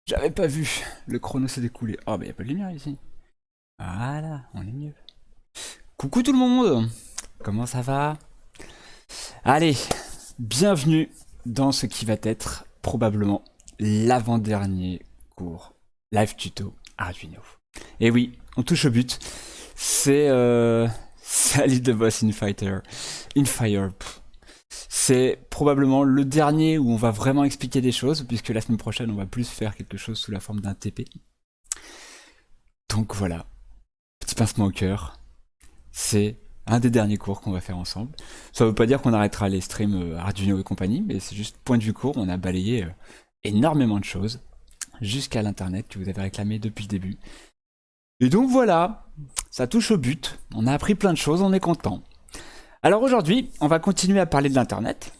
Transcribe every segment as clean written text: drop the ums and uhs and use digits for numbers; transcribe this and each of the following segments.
J'avais pas vu. Le chrono s'est découlé. Oh, bah y a pas de lumière ici. Voilà, on est mieux. Coucou tout le monde. Comment ça va? Allez, bienvenue dans ce qui va être probablement l'avant-dernier cours live tuto Arduino. Et oui, on touche au but. C'est c'est Elite the Boss in Fighter. In Fire. C'est probablement le dernier où on va vraiment expliquer des choses, puisque la semaine prochaine, on va plus faire quelque chose sous la forme d'un TP. Donc voilà, petit pincement au cœur, c'est un des derniers cours qu'on va faire ensemble. Ça veut pas dire qu'on arrêtera les streams Arduino et compagnie, mais c'est juste point de vue court, on a balayé énormément de choses, jusqu'à l'internet que vous avez réclamé depuis le début. Et donc voilà, ça touche au but, on a appris plein de choses, on est content. Alors aujourd'hui, on va continuer à parler de l'internet.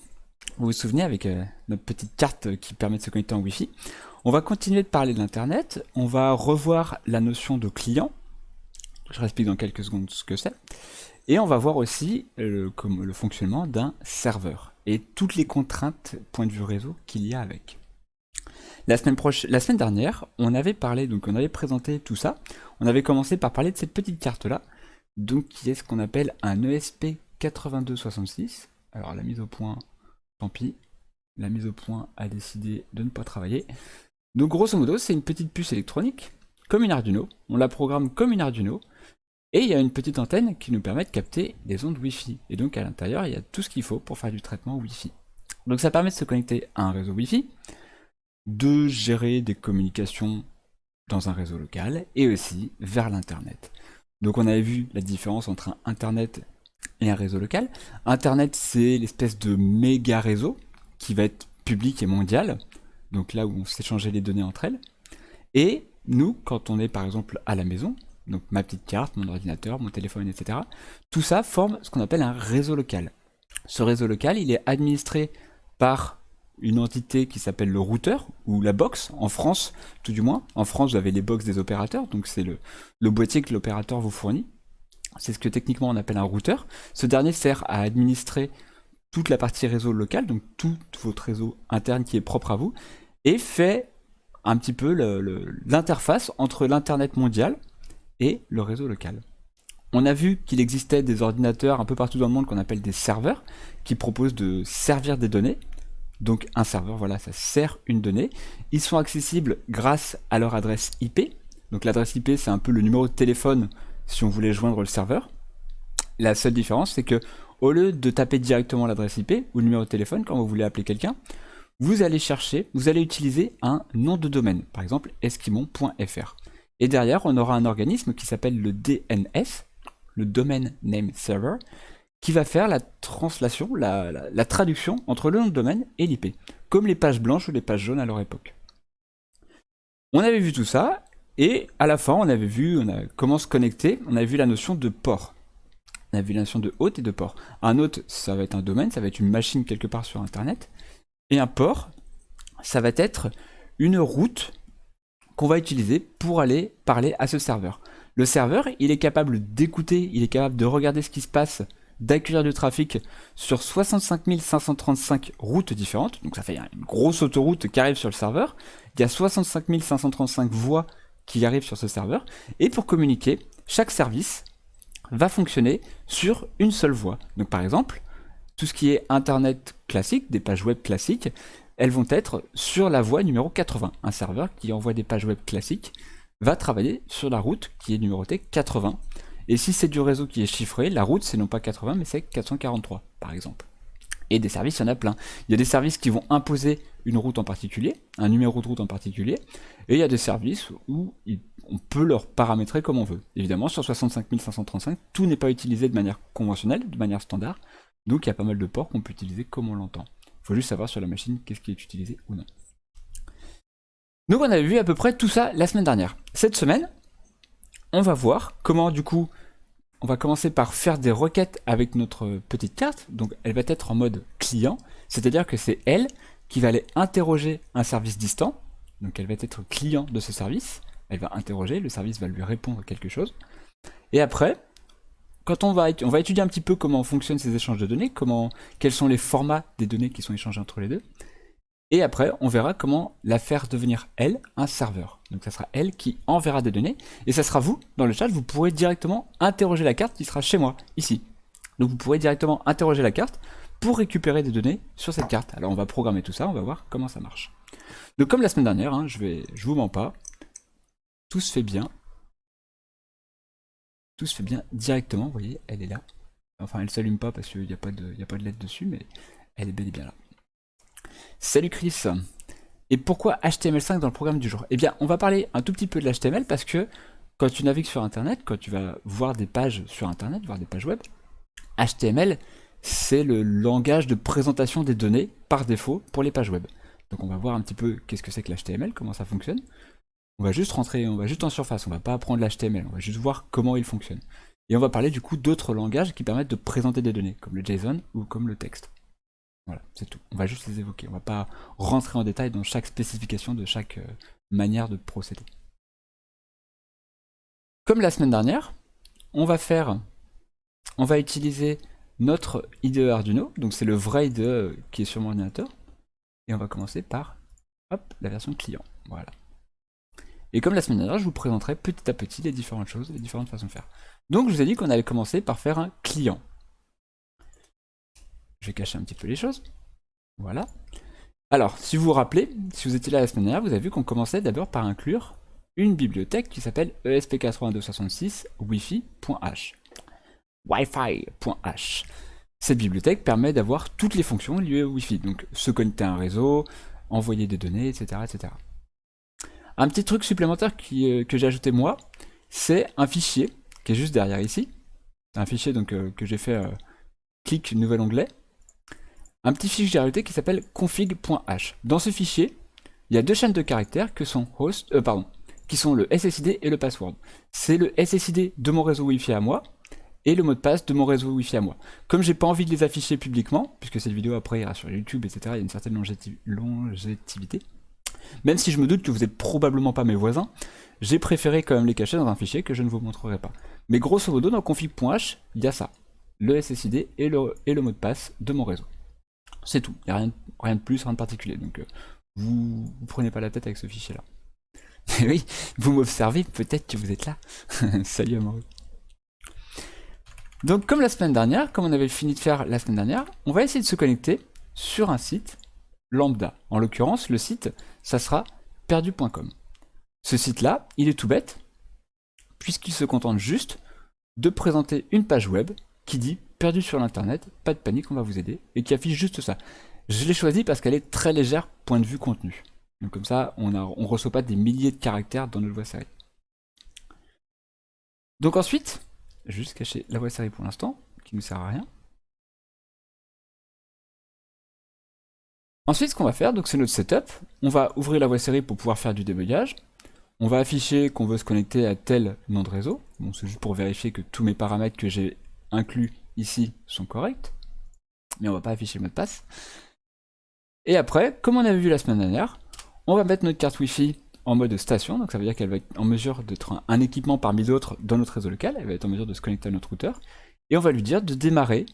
Vous vous souvenez avec notre petite carte qui permet de se connecter en Wi-Fi. On va continuer de parler de l'internet, on va revoir la notion de client. Je explique dans quelques secondes ce que c'est. Et on va voir aussi le fonctionnement d'un serveur et toutes les contraintes point de vue réseau qu'il y a avec. La semaine dernière, on avait parlé, donc on avait présenté tout ça. On avait commencé par parler de cette petite carte là, donc qui est ce qu'on appelle un ESP8266. Alors la mise au point, tant pis. La mise au point a décidé de ne pas travailler. Donc grosso modo, c'est une petite puce électronique, comme une Arduino. On la programme comme une Arduino. Et il y a une petite antenne qui nous permet de capter des ondes Wi-Fi. Et donc à l'intérieur, il y a tout ce qu'il faut pour faire du traitement Wi-Fi. Donc ça permet de se connecter à un réseau Wi-Fi, de gérer des communications dans un réseau local et aussi vers l'Internet. Donc on avait vu la différence entre un Internet et un réseau local. Internet, c'est l'espèce de méga réseau qui va être public et mondial, donc là où on s'échangeait les données entre elles. Et nous, quand on est par exemple à la maison, donc ma petite carte, mon ordinateur, mon téléphone, etc., tout ça forme ce qu'on appelle un réseau local. Ce réseau local, il est administré par une entité qui s'appelle le routeur, ou la box, en France, tout du moins. En France, vous avez les box des opérateurs, donc c'est le boîtier que l'opérateur vous fournit. C'est ce que techniquement on appelle un routeur. Ce dernier sert à administrer toute la partie réseau local, donc tout votre réseau interne qui est propre à vous, et fait un petit peu l'interface entre l'Internet mondial et le réseau local. On a vu qu'il existait des ordinateurs un peu partout dans le monde qu'on appelle des serveurs, qui proposent de servir des données. Donc un serveur, voilà, ça sert une donnée. Ils sont accessibles grâce à leur adresse IP. Donc l'adresse IP, c'est un peu le numéro de téléphone si on voulait joindre le serveur. La seule différence, c'est que au lieu de taper directement l'adresse IP ou le numéro de téléphone quand vous voulez appeler quelqu'un, vous allez utiliser un nom de domaine, par exemple esquimon.fr. Et derrière, on aura un organisme qui s'appelle le DNS, le Domain Name Server, qui va faire la translation, la traduction entre le nom de domaine et l'IP, comme les pages blanches ou les pages jaunes à leur époque. On avait vu tout ça, et à la fin, on avait vu comment se connecter, on avait vu la notion de port. On a vu la notion de hôte et de port. Un hôte, ça va être un domaine, ça va être une machine quelque part sur Internet, et un port, ça va être une route qu'on va utiliser pour aller parler à ce serveur. Le serveur, il est capable d'écouter, il est capable de regarder ce qui se passe, d'accueillir du trafic sur 65 535 routes différentes. Donc ça fait une grosse autoroute qui arrive sur le serveur. Il y a 65 535 voix qui arrivent sur ce serveur. Et pour communiquer, chaque service va fonctionner sur une seule voie. Donc par exemple, tout ce qui est Internet classique, des pages web classiques, elles vont être sur la voie numéro 80. Un serveur qui envoie des pages web classiques va travailler sur la route qui est numérotée 80. Et si c'est du réseau qui est chiffré, la route c'est non pas 80 mais c'est 443 par exemple. Et des services, il y en a plein. Il y a des services qui vont imposer une route en particulier, un numéro de route en particulier, et il y a des services où on peut leur paramétrer comme on veut. Évidemment, sur 65 535, tout n'est pas utilisé de manière conventionnelle, de manière standard, donc il y a pas mal de ports qu'on peut utiliser comme on l'entend. Il faut juste savoir sur la machine qu'est-ce qui est utilisé ou non. Donc on avait vu à peu près tout ça la semaine dernière. Cette semaine, on va voir comment du coup, on va commencer par faire des requêtes avec notre petite carte. Donc elle va être en mode client, c'est-à-dire que c'est elle qui va aller interroger un service distant. Donc elle va être client de ce service. Elle va interroger, le service va lui répondre quelque chose. Et après, quand on va étudier un petit peu comment fonctionnent ces échanges de données, quels sont les formats des données qui sont échangées entre les deux. Et après, on verra comment la faire devenir, elle, un serveur. Donc ça sera elle qui enverra des données. Et ça sera vous, dans le chat, vous pourrez directement interroger la carte qui sera chez moi, ici. Donc vous pourrez directement interroger la carte pour récupérer des données sur cette carte. Alors on va programmer tout ça, on va voir comment ça marche. Donc comme la semaine dernière, hein, je vous mens pas, tout se fait bien. Tout se fait bien directement, vous voyez, elle est là. Enfin, elle s'allume pas parce qu'il n'y a pas de LED dessus, mais elle est bel et bien là. Salut Chris. Et pourquoi HTML5 dans le programme du jour? Eh bien, on va parler un tout petit peu de l'HTML parce que quand tu navigues sur Internet, quand tu vas voir des pages sur Internet, voir des pages web, HTML, c'est le langage de présentation des données par défaut pour les pages web. Donc on va voir un petit peu qu'est-ce que c'est que l'HTML, comment ça fonctionne. On va juste rentrer, on va juste en surface, on va pas apprendre l'HTML, on va juste voir comment il fonctionne. Et on va parler du coup d'autres langages qui permettent de présenter des données, comme le JSON ou comme le texte. Voilà, c'est tout. On va juste les évoquer, on va pas rentrer en détail dans chaque spécification de chaque manière de procéder. Comme la semaine dernière, on va utiliser notre IDE Arduino, donc c'est le vrai IDE qui est sur mon ordinateur, et on va commencer par hop, la version client. Voilà. Et comme la semaine dernière, je vous présenterai petit à petit les différentes choses, les différentes façons de faire. Donc je vous ai dit qu'on allait commencer par faire un client. Je vais cacher un petit peu les choses. Voilà. Alors, si vous vous rappelez, si vous étiez là la semaine dernière, vous avez vu qu'on commençait d'abord par inclure une bibliothèque qui s'appelle ESP8266 Wi-Fi.h. Wi-Fi.h. Cette bibliothèque permet d'avoir toutes les fonctions liées au Wi-Fi, donc se connecter à un réseau, envoyer des données, etc. etc. Un petit truc supplémentaire que j'ai ajouté moi, c'est un fichier qui est juste derrière ici. Un fichier donc, que j'ai fait clic nouvel onglet. Un petit fichier que j'ai rajouté qui s'appelle config.h. Dans ce fichier, il y a deux chaînes de caractères que sont qui sont le SSID et le password. C'est le SSID de mon réseau Wi-Fi à moi et le mot de passe de mon réseau Wi-Fi à moi. Comme j'ai pas envie de les afficher publiquement, puisque cette vidéo après ira sur YouTube, etc., il y a une certaine longévité. Même si je me doute que vous n'êtes probablement pas mes voisins, j'ai préféré quand même les cacher dans un fichier que je ne vous montrerai pas. Mais grosso modo, dans config.h, il y a ça. Le SSID et le mot de passe de mon réseau. C'est tout, il n'y a rien de plus, rien de particulier. Donc vous prenez pas la tête avec ce fichier-là. Mais oui, vous m'observez, peut-être que vous êtes là. Salut amoureux. Donc comme la semaine dernière, comme on avait fini de faire la semaine dernière, on va essayer de se connecter sur un site lambda. En l'occurrence, le site, ça sera perdu.com. Ce site-là, il est tout bête, puisqu'il se contente juste de présenter une page web qui dit perdu sur l'internet, pas de panique, on va vous aider, et qui affiche juste ça. Je l'ai choisi parce qu'elle est très légère point de vue contenu. Donc comme ça, on ne reçoit pas des milliers de caractères dans notre voie série. Donc ensuite, je vais juste cacher la voie série pour l'instant, qui ne sert à rien. Ensuite, ce qu'on va faire, donc c'est notre setup. On va ouvrir la voie série pour pouvoir faire du débugage. On va afficher qu'on veut se connecter à tel nom de réseau. Bon, c'est juste pour vérifier que tous mes paramètres que j'ai inclus ici sont corrects. Mais on va pas afficher le mot de passe. Et après, comme on avait vu la semaine dernière, on va mettre notre carte Wi-Fi en mode station. Donc ça veut dire qu'elle va être en mesure d'être un équipement parmi d'autres dans notre réseau local. Elle va être en mesure de se connecter à notre routeur. Et on va lui dire de démarrer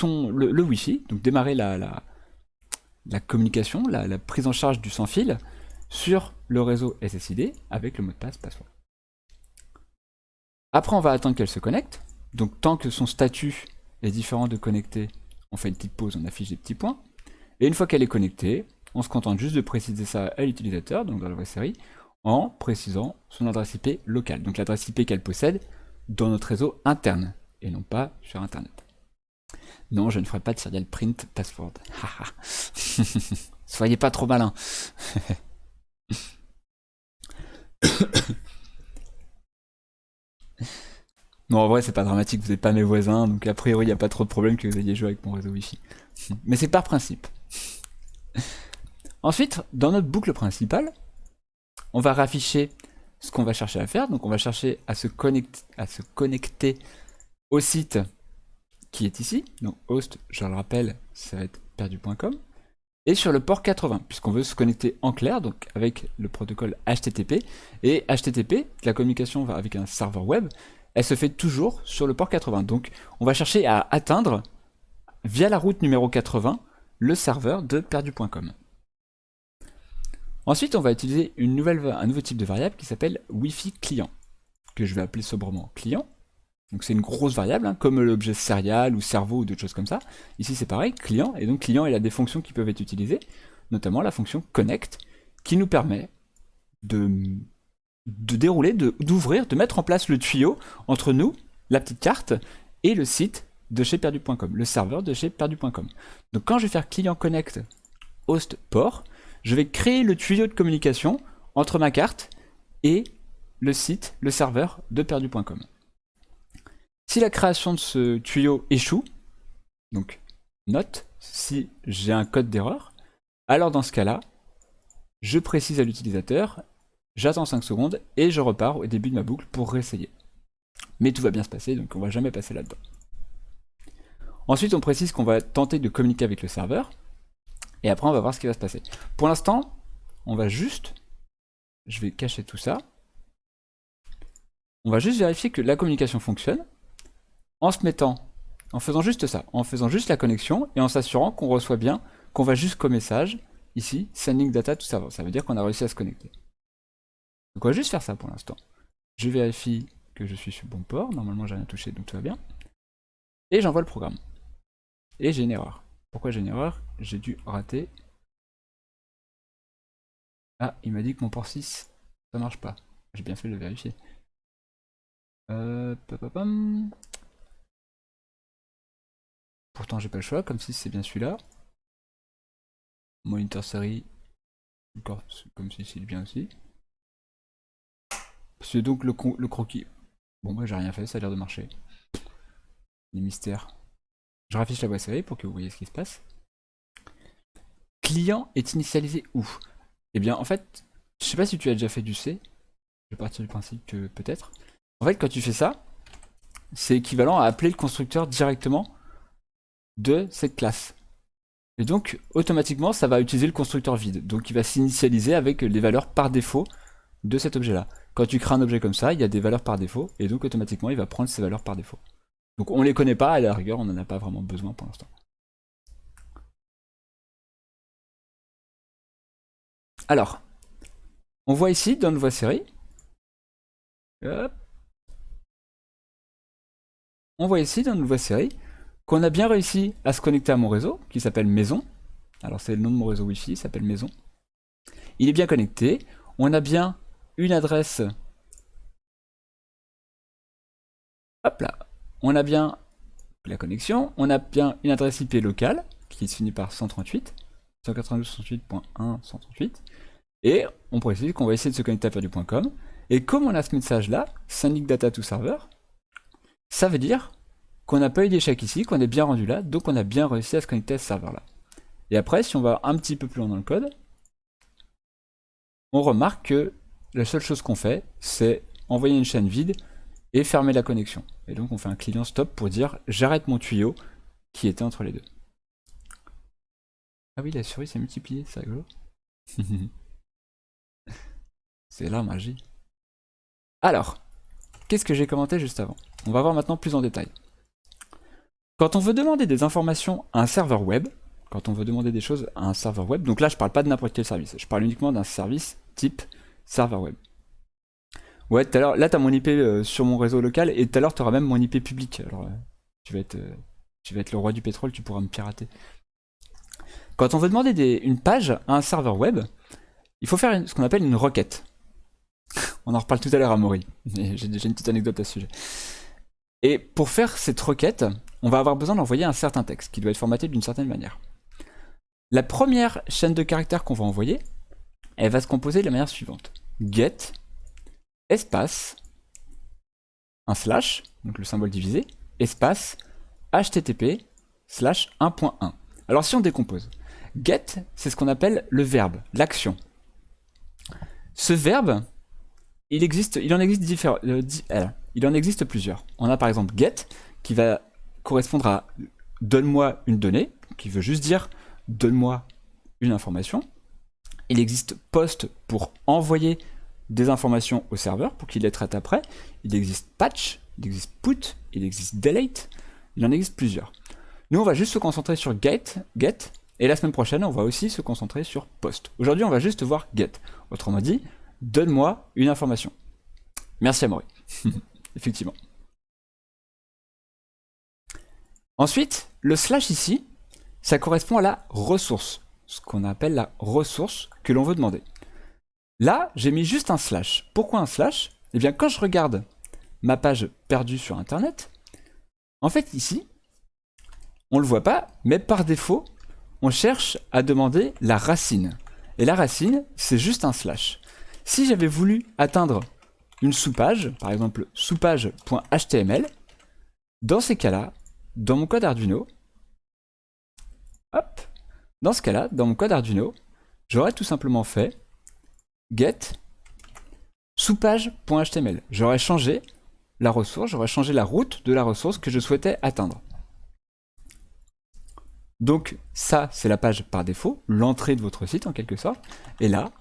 le Wi-Fi, donc démarrer la communication, la prise en charge du sans fil sur le réseau SSID avec le mot de passe password. Après, on va attendre qu'elle se connecte. Donc tant que son statut est différent de connecté, on fait une petite pause, on affiche des petits points. Et une fois qu'elle est connectée, on se contente juste de préciser ça à l'utilisateur, donc dans la voie série, en précisant son adresse IP locale. Donc l'adresse IP qu'elle possède dans notre réseau interne, et non pas sur Internet. Non, je ne ferai pas de serial print password. Soyez pas trop malin. Non, en vrai, c'est pas dramatique, vous n'êtes pas mes voisins, donc a priori, il n'y a pas trop de problème que vous ayez joué avec mon réseau Wi-Fi. Mais c'est par principe. Ensuite, dans notre boucle principale, on va rafficher ce qu'on va chercher à faire. Donc on va chercher à se connecter au site qui est ici. Donc host, je le rappelle, ça va être perdu.com. Et sur le port 80, puisqu'on veut se connecter en clair, donc avec le protocole HTTP. Et HTTP, la communication avec un serveur web, elle se fait toujours sur le port 80. Donc on va chercher à atteindre, via la route numéro 80, le serveur de perdu.com. Ensuite, on va utiliser un nouveau type de variable qui s'appelle Wi-Fi client, que je vais appeler sobrement client. Donc c'est une grosse variable, hein, comme l'objet serial ou cerveau ou d'autres choses comme ça. Ici c'est pareil, client, et donc client il a des fonctions qui peuvent être utilisées, notamment la fonction connect, qui nous permet de dérouler, d'ouvrir, de mettre en place le tuyau entre nous, la petite carte, et le site de chez perdu.com, le serveur de chez perdu.com. Donc quand je vais faire client connect host port, je vais créer le tuyau de communication entre ma carte et le site, le serveur de perdu.com. Si la création de ce tuyau échoue, donc note, si j'ai un code d'erreur, alors dans ce cas-là, je précise à l'utilisateur, j'attends 5 secondes et je repars au début de ma boucle pour réessayer. Mais tout va bien se passer, donc on va jamais passer là-dedans. Ensuite, on précise qu'on va tenter de communiquer avec le serveur, et après on va voir ce qui va se passer. Pour l'instant, on va juste, je vais cacher tout ça, on va juste vérifier que la communication fonctionne, en faisant juste ça, en faisant juste la connexion et en s'assurant qu'on reçoit bien, qu'on va jusqu'au message, ici, sending data to server. Ça veut dire qu'on a réussi à se connecter. Donc on va juste faire ça pour l'instant. Je vérifie que je suis sur le bon port, normalement j'ai rien touché donc tout va bien. Et j'envoie le programme. Et j'ai une erreur. Pourquoi j'ai une erreur? J'ai dû rater. Ah, il m'a dit que mon port 6, ça marche pas. J'ai bien fait de le vérifier. Pourtant j'ai pas le choix, comme si c'est bien celui-là. Monitor série, encore comme si c'est bien aussi. C'est donc le croquis. Bon moi j'ai rien fait, ça a l'air de marcher. Les mystères. Je raffiche la voie série pour que vous voyez ce qui se passe. Client est initialisé où? Eh bien en fait, je sais pas si tu as déjà fait du C. Je vais partir du principe que peut-être. En fait quand tu fais ça, c'est équivalent à appeler le constructeur directement de cette classe. Et donc, automatiquement, ça va utiliser le constructeur vide. Donc, il va s'initialiser avec les valeurs par défaut de cet objet-là. Quand tu crées un objet comme ça, il y a des valeurs par défaut, et donc automatiquement, il va prendre ces valeurs par défaut. Donc, on les connaît pas, à la rigueur, on n'en a pas vraiment besoin pour l'instant. Alors, on voit ici, dans notre voie série, hop, on voit ici, dans notre voie série, qu'on a bien réussi à se connecter à mon réseau, qui s'appelle Maison. Alors c'est le nom de mon réseau Wi-Fi, il s'appelle Maison. Il est bien connecté, on a bien une adresse... Hop là, on a bien la connexion, on a bien une adresse IP locale, qui se finit par 138, 192.168, et on précise qu'on va essayer de se connecter à perdu.com, et comme on a ce message-là, sending data to server, ça veut dire qu'on n'a pas eu d'échec ici, qu'on est bien rendu là, donc on a bien réussi à se connecter à ce serveur-là. Et après, si on va un petit peu plus loin dans le code, on remarque que la seule chose qu'on fait, c'est envoyer une chaîne vide et fermer la connexion. Et donc on fait un client stop pour dire j'arrête mon tuyau qui était entre les deux. Ah oui, la souris s'est multipliée, c'est rigolo. C'est la magie. Alors, qu'est-ce que j'ai commenté juste avant? On va voir maintenant plus en détail. Quand on veut demander des informations à un serveur web, quand on veut demander des choses à un serveur web, donc là je parle pas de n'importe quel service, je parle uniquement d'un service type serveur web. Ouais, tout à l'heure, là tu as mon IP sur mon réseau local et tout à l'heure tu auras même mon IP public. Alors tu vas être le roi du pétrole, tu pourras me pirater. Quand on veut demander une page à un serveur web, il faut faire ce qu'on appelle une requête. On en reparle tout à l'heure à Maury, j'ai une petite anecdote à ce sujet. Et pour faire cette requête, on va avoir besoin d'envoyer un certain texte qui doit être formaté d'une certaine manière. La première chaîne de caractères qu'on va envoyer, elle va se composer de la manière suivante. Get, espace, un slash, donc le symbole divisé, espace, http, slash 1.1. Alors si on décompose, get, c'est ce qu'on appelle le verbe, l'action. Ce verbe, il en existe plusieurs. On a par exemple get, qui va correspondre à donne-moi une donnée, qui veut juste dire donne-moi une information. Il existe post pour envoyer des informations au serveur pour qu'il les traite après. Il existe patch, il existe put, il existe delete, il en existe plusieurs. Nous on va juste se concentrer sur get Et la semaine prochaine, on va aussi se concentrer sur post. Aujourd'hui, on va juste voir get. Autrement dit, donne-moi une information. Merci Amaury. Effectivement. Ensuite, le slash ici, ça correspond à la ressource. Ce qu'on appelle la ressource que l'on veut demander. Là, j'ai mis juste un slash. Pourquoi un slash? Eh bien, quand je regarde ma page perdue sur Internet, en fait, ici, on ne le voit pas, mais par défaut, on cherche à demander la racine. Et la racine, c'est juste un slash. Si j'avais voulu atteindre une sous-page, par exemple sous-page.html, dans ces cas-là, dans mon code Arduino, hop, dans ce cas-là, dans mon code Arduino, j'aurais tout simplement fait get sous-page.html. J'aurais changé la ressource, j'aurais changé la route de la ressource que je souhaitais atteindre. Donc ça, c'est la page par défaut, l'entrée de votre site en quelque sorte. Et là,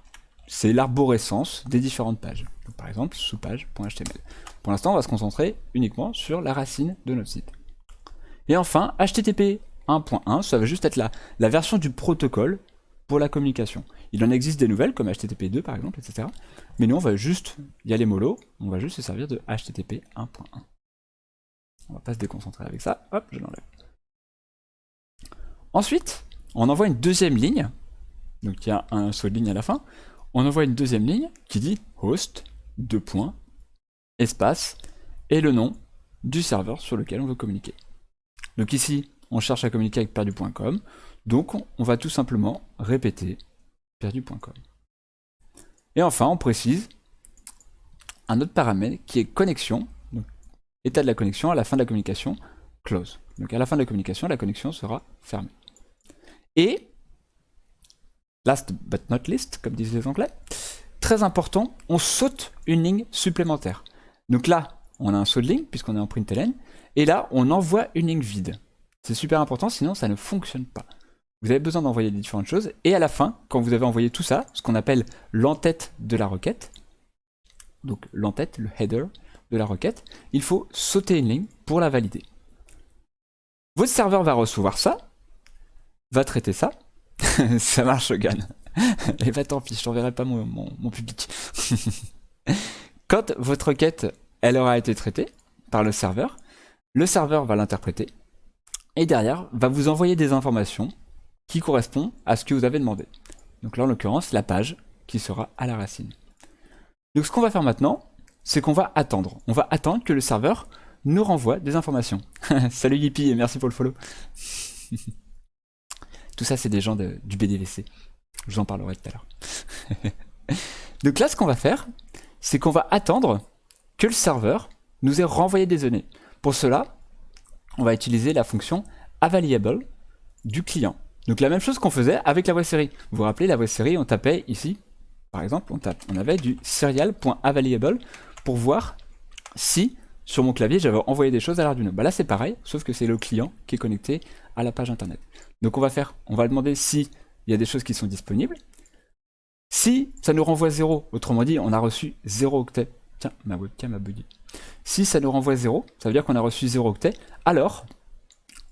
c'est l'arborescence des différentes pages. Donc, par exemple, sous-page.html. Pour l'instant, on va se concentrer uniquement sur la racine de notre site. Et enfin, HTTP 1.1, ça va juste être la version du protocole pour la communication. Il en existe des nouvelles, comme HTTP 2 par exemple, etc. Mais nous, on va juste y aller mollo, on va juste se servir de HTTP 1.1. On va pas se déconcentrer avec ça, hop, je l'enlève. Ensuite, on envoie une deuxième ligne, donc il y a un saut de ligne à la fin, on envoie une deuxième ligne qui dit host, espace, et le nom du serveur sur lequel on veut communiquer. Donc ici, on cherche à communiquer avec perdu.com, donc on va tout simplement répéter perdu.com. Et enfin, on précise un autre paramètre qui est connexion, donc état de la connexion, à la fin de la communication, close. Donc à la fin de la communication, la connexion sera fermée. Et, last but not least, comme disent les Anglais, très important, on saute une ligne supplémentaire. Donc là, on a un saut de ligne, puisqu'on est en println, et là, on envoie une ligne vide. C'est super important, sinon ça ne fonctionne pas. Vous avez besoin d'envoyer des différentes choses, et à la fin, quand vous avez envoyé tout ça, ce qu'on appelle l'entête de la requête, donc l'entête, le header de la requête, il faut sauter une ligne pour la valider. Votre serveur va recevoir ça, va traiter ça, ça marche Gan. Et bah tant pis, je t'enverrai pas mon public. Quand votre requête, elle aura été traitée par le serveur va l'interpréter, et derrière, va vous envoyer des informations qui correspondent à ce que vous avez demandé. Donc là, en l'occurrence, la page qui sera à la racine. Donc ce qu'on va faire maintenant, c'est qu'on va attendre. On va attendre que le serveur nous renvoie des informations. Salut Yippie et merci pour le follow. Tout ça, c'est des gens du BDVC. Je vous en parlerai tout à l'heure. Donc là, ce qu'on va faire, c'est qu'on va attendre que le serveur nous ait renvoyé des données. Pour cela, on va utiliser la fonction available du client. Donc la même chose qu'on faisait avec la voie série. Vous vous rappelez, la voie série, on tapait ici, par exemple, on avait du serial.available pour voir si sur mon clavier j'avais envoyé des choses à l'Arduino. Bah là c'est pareil, sauf que c'est le client qui est connecté à la page internet. Donc on va demander si il y a des choses qui sont disponibles. Si ça nous renvoie 0, autrement dit on a reçu 0 octet. Tiens, ma webcam a bugué. Si ça nous renvoie 0, ça veut dire qu'on a reçu 0 octet. Alors,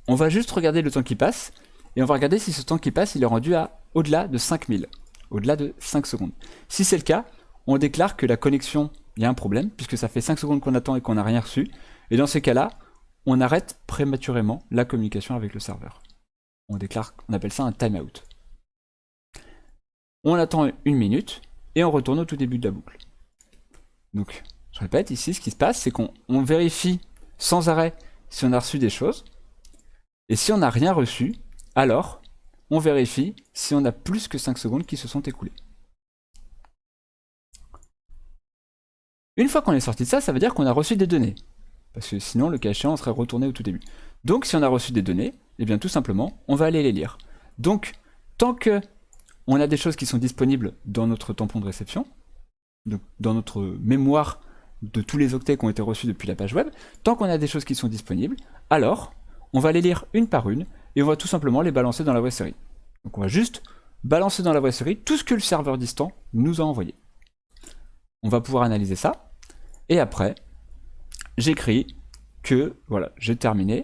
on va juste regarder le temps qui passe, et on va regarder si ce temps qui passe, il est rendu à au-delà de 5000, au-delà de 5 secondes. Si c'est le cas, on déclare que la connexion, il y a un problème, puisque ça fait 5 secondes qu'on attend et qu'on n'a rien reçu. Et dans ces cas-là, on arrête prématurément la communication avec le serveur. On appelle ça un timeout. On attend 1 minute, et on retourne au tout début de la boucle. Donc, je répète, ici, ce qui se passe, c'est qu'on vérifie sans arrêt si on a reçu des choses. Et si on n'a rien reçu, alors, on vérifie si on a plus que 5 secondes qui se sont écoulées. Une fois qu'on est sorti de ça, ça veut dire qu'on a reçu des données. Parce que sinon, le cas échéant, on serait retourné au tout début. Donc, si on a reçu des données, eh bien, tout simplement, on va aller les lire. Donc, tant que on a des choses qui sont disponibles dans notre tampon de réception, donc dans notre mémoire de tous les octets qui ont été reçus depuis la page web, tant qu'on a des choses qui sont disponibles, alors on va les lire une par une et on va tout simplement les balancer dans la voie série. Donc on va juste balancer dans la voie série tout ce que le serveur distant nous a envoyé. On va pouvoir analyser ça et après j'écris que voilà, j'ai terminé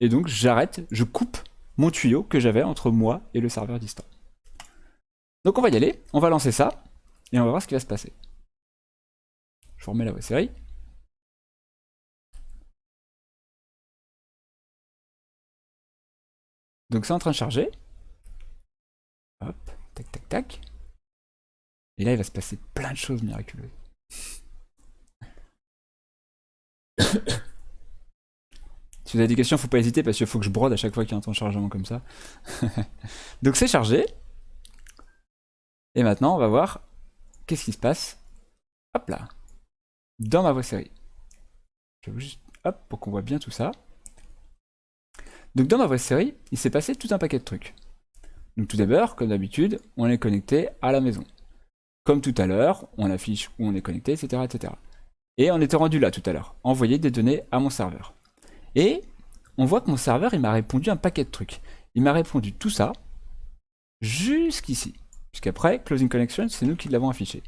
et donc j'arrête, je coupe mon tuyau que j'avais entre moi et le serveur distant. Donc on va y aller, on va lancer ça, et on va voir ce qui va se passer. Je vous remets la voie série. Donc c'est en train de charger. Hop, tac tac tac. Et là il va se passer plein de choses miraculeuses. Si vous avez des questions, faut pas hésiter parce qu'il faut que je brode à chaque fois qu'il y a un temps de chargement comme ça. Donc c'est chargé. Et maintenant on va voir qu'est-ce qui se passe. Hop là. Dans ma voie série. Je vais juste, hop, pour qu'on voit bien tout ça. Donc dans ma voie série, il s'est passé tout un paquet de trucs. Donc tout d'abord, comme d'habitude, on est connecté à la maison. Comme tout à l'heure, on affiche où on est connecté, etc., etc. Et on était rendu là tout à l'heure, envoyer des données à mon serveur. Et on voit que mon serveur, il m'a répondu un paquet de trucs. Il m'a répondu tout ça, jusqu'ici. Puisqu'après, closing connection, c'est nous qui l'avons affiché.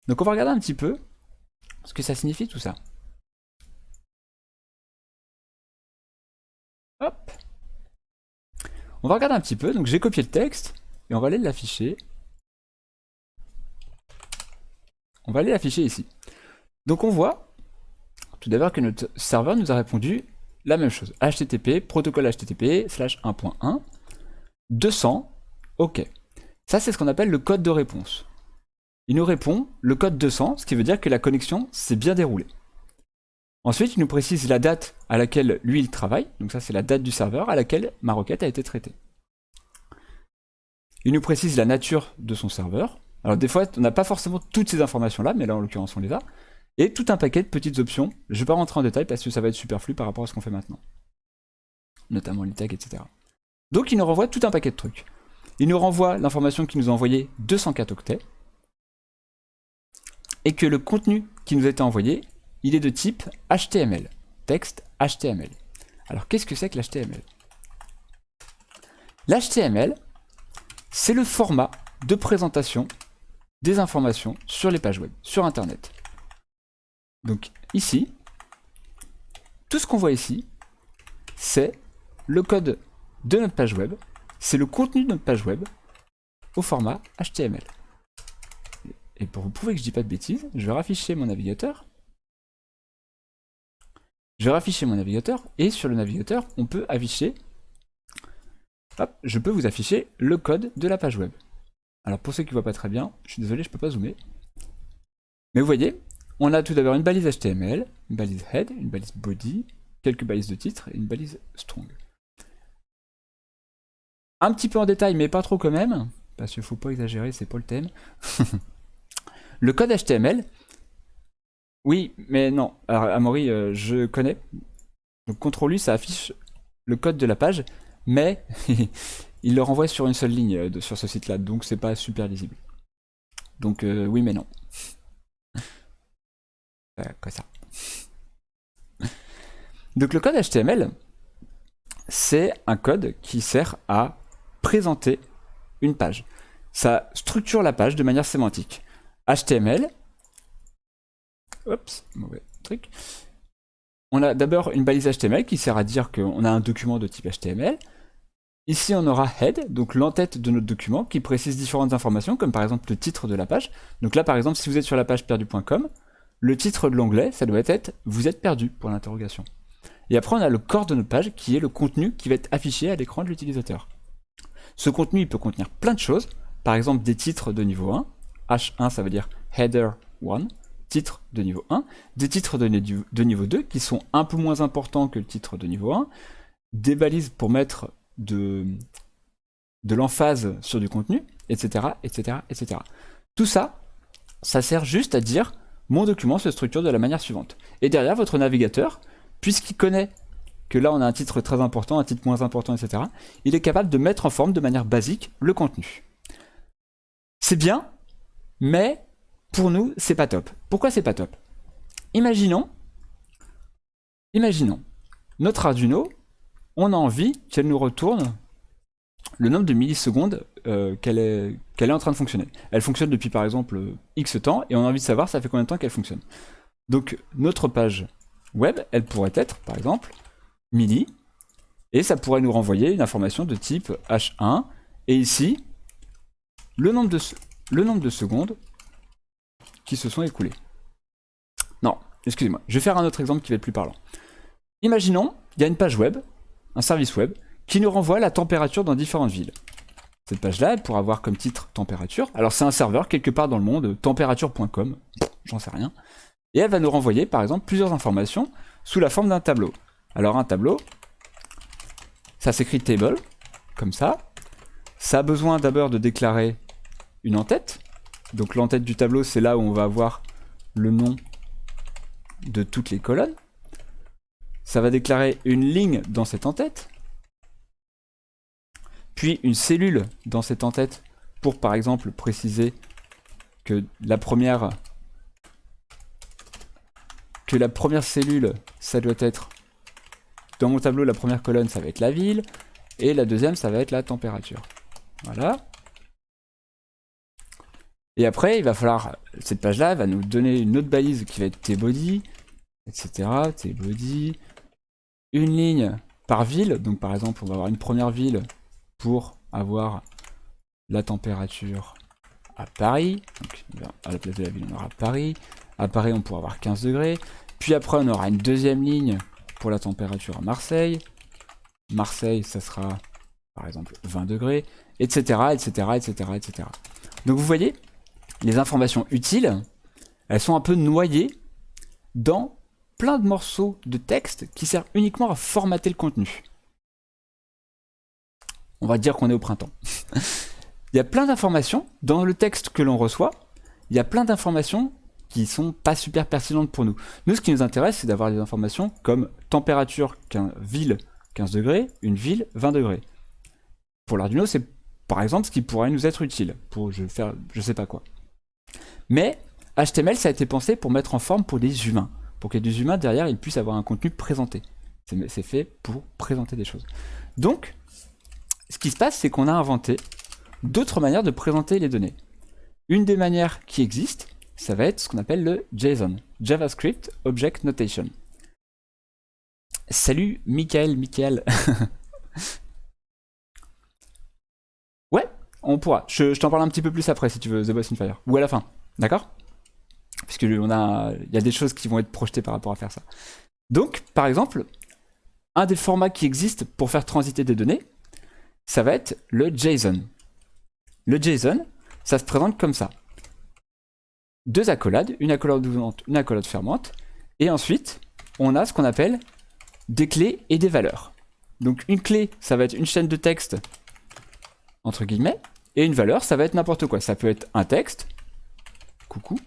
Donc on va regarder un petit peu ce que ça signifie tout ça. Hop. On va regarder un petit peu, donc j'ai copié le texte, et on va aller l'afficher. On va aller l'afficher ici. Donc on voit, tout d'abord que notre serveur nous a répondu la même chose. HTTP, protocole HTTP, /1.1, 200, OK. Ça c'est ce qu'on appelle le code de réponse. Il nous répond le code 200, ce qui veut dire que la connexion s'est bien déroulée. Ensuite, il nous précise la date à laquelle lui il travaille, donc ça c'est la date du serveur à laquelle ma requête a été traitée. Il nous précise la nature de son serveur. Alors des fois, on n'a pas forcément toutes ces informations-là, mais là en l'occurrence on les a. Et tout un paquet de petites options. Je ne vais pas rentrer en détail parce que ça va être superflu par rapport à ce qu'on fait maintenant. Notamment les tags, etc. Donc il nous renvoie tout un paquet de trucs. Il nous renvoie l'information qu'il nous a envoyé 204 octets. Et que le contenu qui nous a été envoyé, il est de type HTML. Texte HTML. Alors qu'est-ce que c'est que l'HTML? L'HTML, c'est le format de présentation des informations sur les pages web, sur Internet. Donc ici, tout ce qu'on voit ici, c'est le code de notre page web, c'est le contenu de notre page web au format HTML. Et pour vous prouver que je dis pas de bêtises, je vais rafficher mon navigateur. Je vais rafficher mon navigateur et sur le navigateur, on peut afficher, hop, je peux vous afficher le code de la page web. Alors pour ceux qui ne voient pas très bien, je suis désolé, je ne peux pas zoomer. Mais vous voyez, on a tout d'abord une balise HTML, une balise head, une balise body, quelques balises de titre et une balise strong. Un petit peu en détail, mais pas trop quand même, parce qu'il ne faut pas exagérer, c'est pas le thème. Le code HTML, oui, mais non. Alors Amaury, je connais. Donc CTRL-U, ça affiche le code de la page, mais il le renvoie sur une seule ligne sur ce site-là, donc c'est pas super lisible. Donc oui, mais non. Quoi ça. Donc le code HTML, c'est un code qui sert à présenter une page. Ça structure la page de manière sémantique. HTML, oups, mauvais truc. On a d'abord une balise HTML qui sert à dire qu'on a un document de type HTML. Ici, on aura head, donc l'entête de notre document, qui précise différentes informations, comme par exemple le titre de la page. Donc là, par exemple, si vous êtes sur la page perdu.com, le titre de l'onglet, ça doit être « Vous êtes perdu » pour l'interrogation. Et après, on a le corps de notre page, qui est le contenu qui va être affiché à l'écran de l'utilisateur. Ce contenu, il peut contenir plein de choses, par exemple des titres de niveau 1, H1, ça veut dire Header 1, titre de niveau 1, des titres de niveau 2, qui sont un peu moins importants que le titre de niveau 1, des balises pour mettre de l'emphase sur du contenu, etc., etc., etc. Tout ça, ça sert juste à dire mon document se structure de la manière suivante. Et derrière, votre navigateur, puisqu'il connaît que là on a un titre très important, un titre moins important, etc., il est capable de mettre en forme de manière basique le contenu. C'est bien, mais pour nous, c'est pas top. Pourquoi c'est pas top? Imaginons, notre Arduino, on a envie qu'elle nous retourne le nombre de millisecondes qu'elle est en train de fonctionner. Elle fonctionne depuis par exemple X temps et on a envie de savoir ça fait combien de temps qu'elle fonctionne. Donc notre page web, elle pourrait être par exemple milli Et ça pourrait nous renvoyer une information de type H1. Et ici, le nombre de secondes qui se sont écoulées. Non, excusez-moi. Je vais faire un autre exemple qui va être plus parlant. Imaginons, il y a une page web, un service web, qui nous renvoie la température dans différentes villes. Cette page-là, elle pourra avoir comme titre température. Alors c'est un serveur quelque part dans le monde, température.com, j'en sais rien. Et elle va nous renvoyer par exemple plusieurs informations sous la forme d'un tableau. Alors un tableau, ça s'écrit table, comme ça. Ça a besoin d'abord de déclarer une en-tête. Donc l'en-tête du tableau, c'est là où on va avoir le nom de toutes les colonnes. Ça va déclarer une ligne dans cette en-tête. Puis une cellule dans cette en-tête pour par exemple préciser que la première cellule, ça doit être, dans mon tableau, la première colonne, ça va être la ville, et la deuxième, ça va être la température. Voilà. Et après, il va falloir, cette page-là va nous donner une autre balise qui va être tbody, etc. tbody, une ligne par ville, donc par exemple, on va avoir une première ville pour avoir la température à Paris. Donc, à la place de la ville, on aura Paris. À Paris, on pourra avoir 15 degrés. Puis après, on aura une deuxième ligne pour la température à Marseille. Marseille, ça sera, par exemple, 20 degrés, etc., etc., etc., etc. Donc vous voyez, les informations utiles, elles sont un peu noyées dans plein de morceaux de texte qui servent uniquement à formater le contenu. On va dire qu'on est au printemps. Il y a plein d'informations dans le texte que l'on reçoit. Il y a plein d'informations qui sont pas super pertinentes pour nous. Nous, ce qui nous intéresse, c'est d'avoir des informations comme température, ville 15 degrés, une ville 20 degrés. Pour l'Arduino, c'est par exemple ce qui pourrait nous être utile pour faire je sais pas quoi. Mais HTML, ça a été pensé pour mettre en forme pour des humains. Pour que des humains, derrière, ils puissent avoir un contenu présenté. C'est fait pour présenter des choses. Donc, ce qui se passe, c'est qu'on a inventé d'autres manières de présenter les données. Une des manières qui existent, ça va être ce qu'on appelle le JSON, JavaScript Object Notation. Salut Michael. Ouais, on pourra. Je t'en parle un petit peu plus après si tu veux, The Boss in Fire. Ou à la fin, d'accord? Puisque il y a des choses qui vont être projetées par rapport à faire ça. Donc, par exemple, un des formats qui existent pour faire transiter des données, ça va être le JSON. Le JSON, ça se présente comme ça. Deux accolades, une accolade ouvrante, une accolade fermante, et ensuite, on a ce qu'on appelle des clés et des valeurs. Donc une clé, ça va être une chaîne de texte, entre guillemets, et une valeur, ça va être n'importe quoi. Ça peut être un texte, coucou,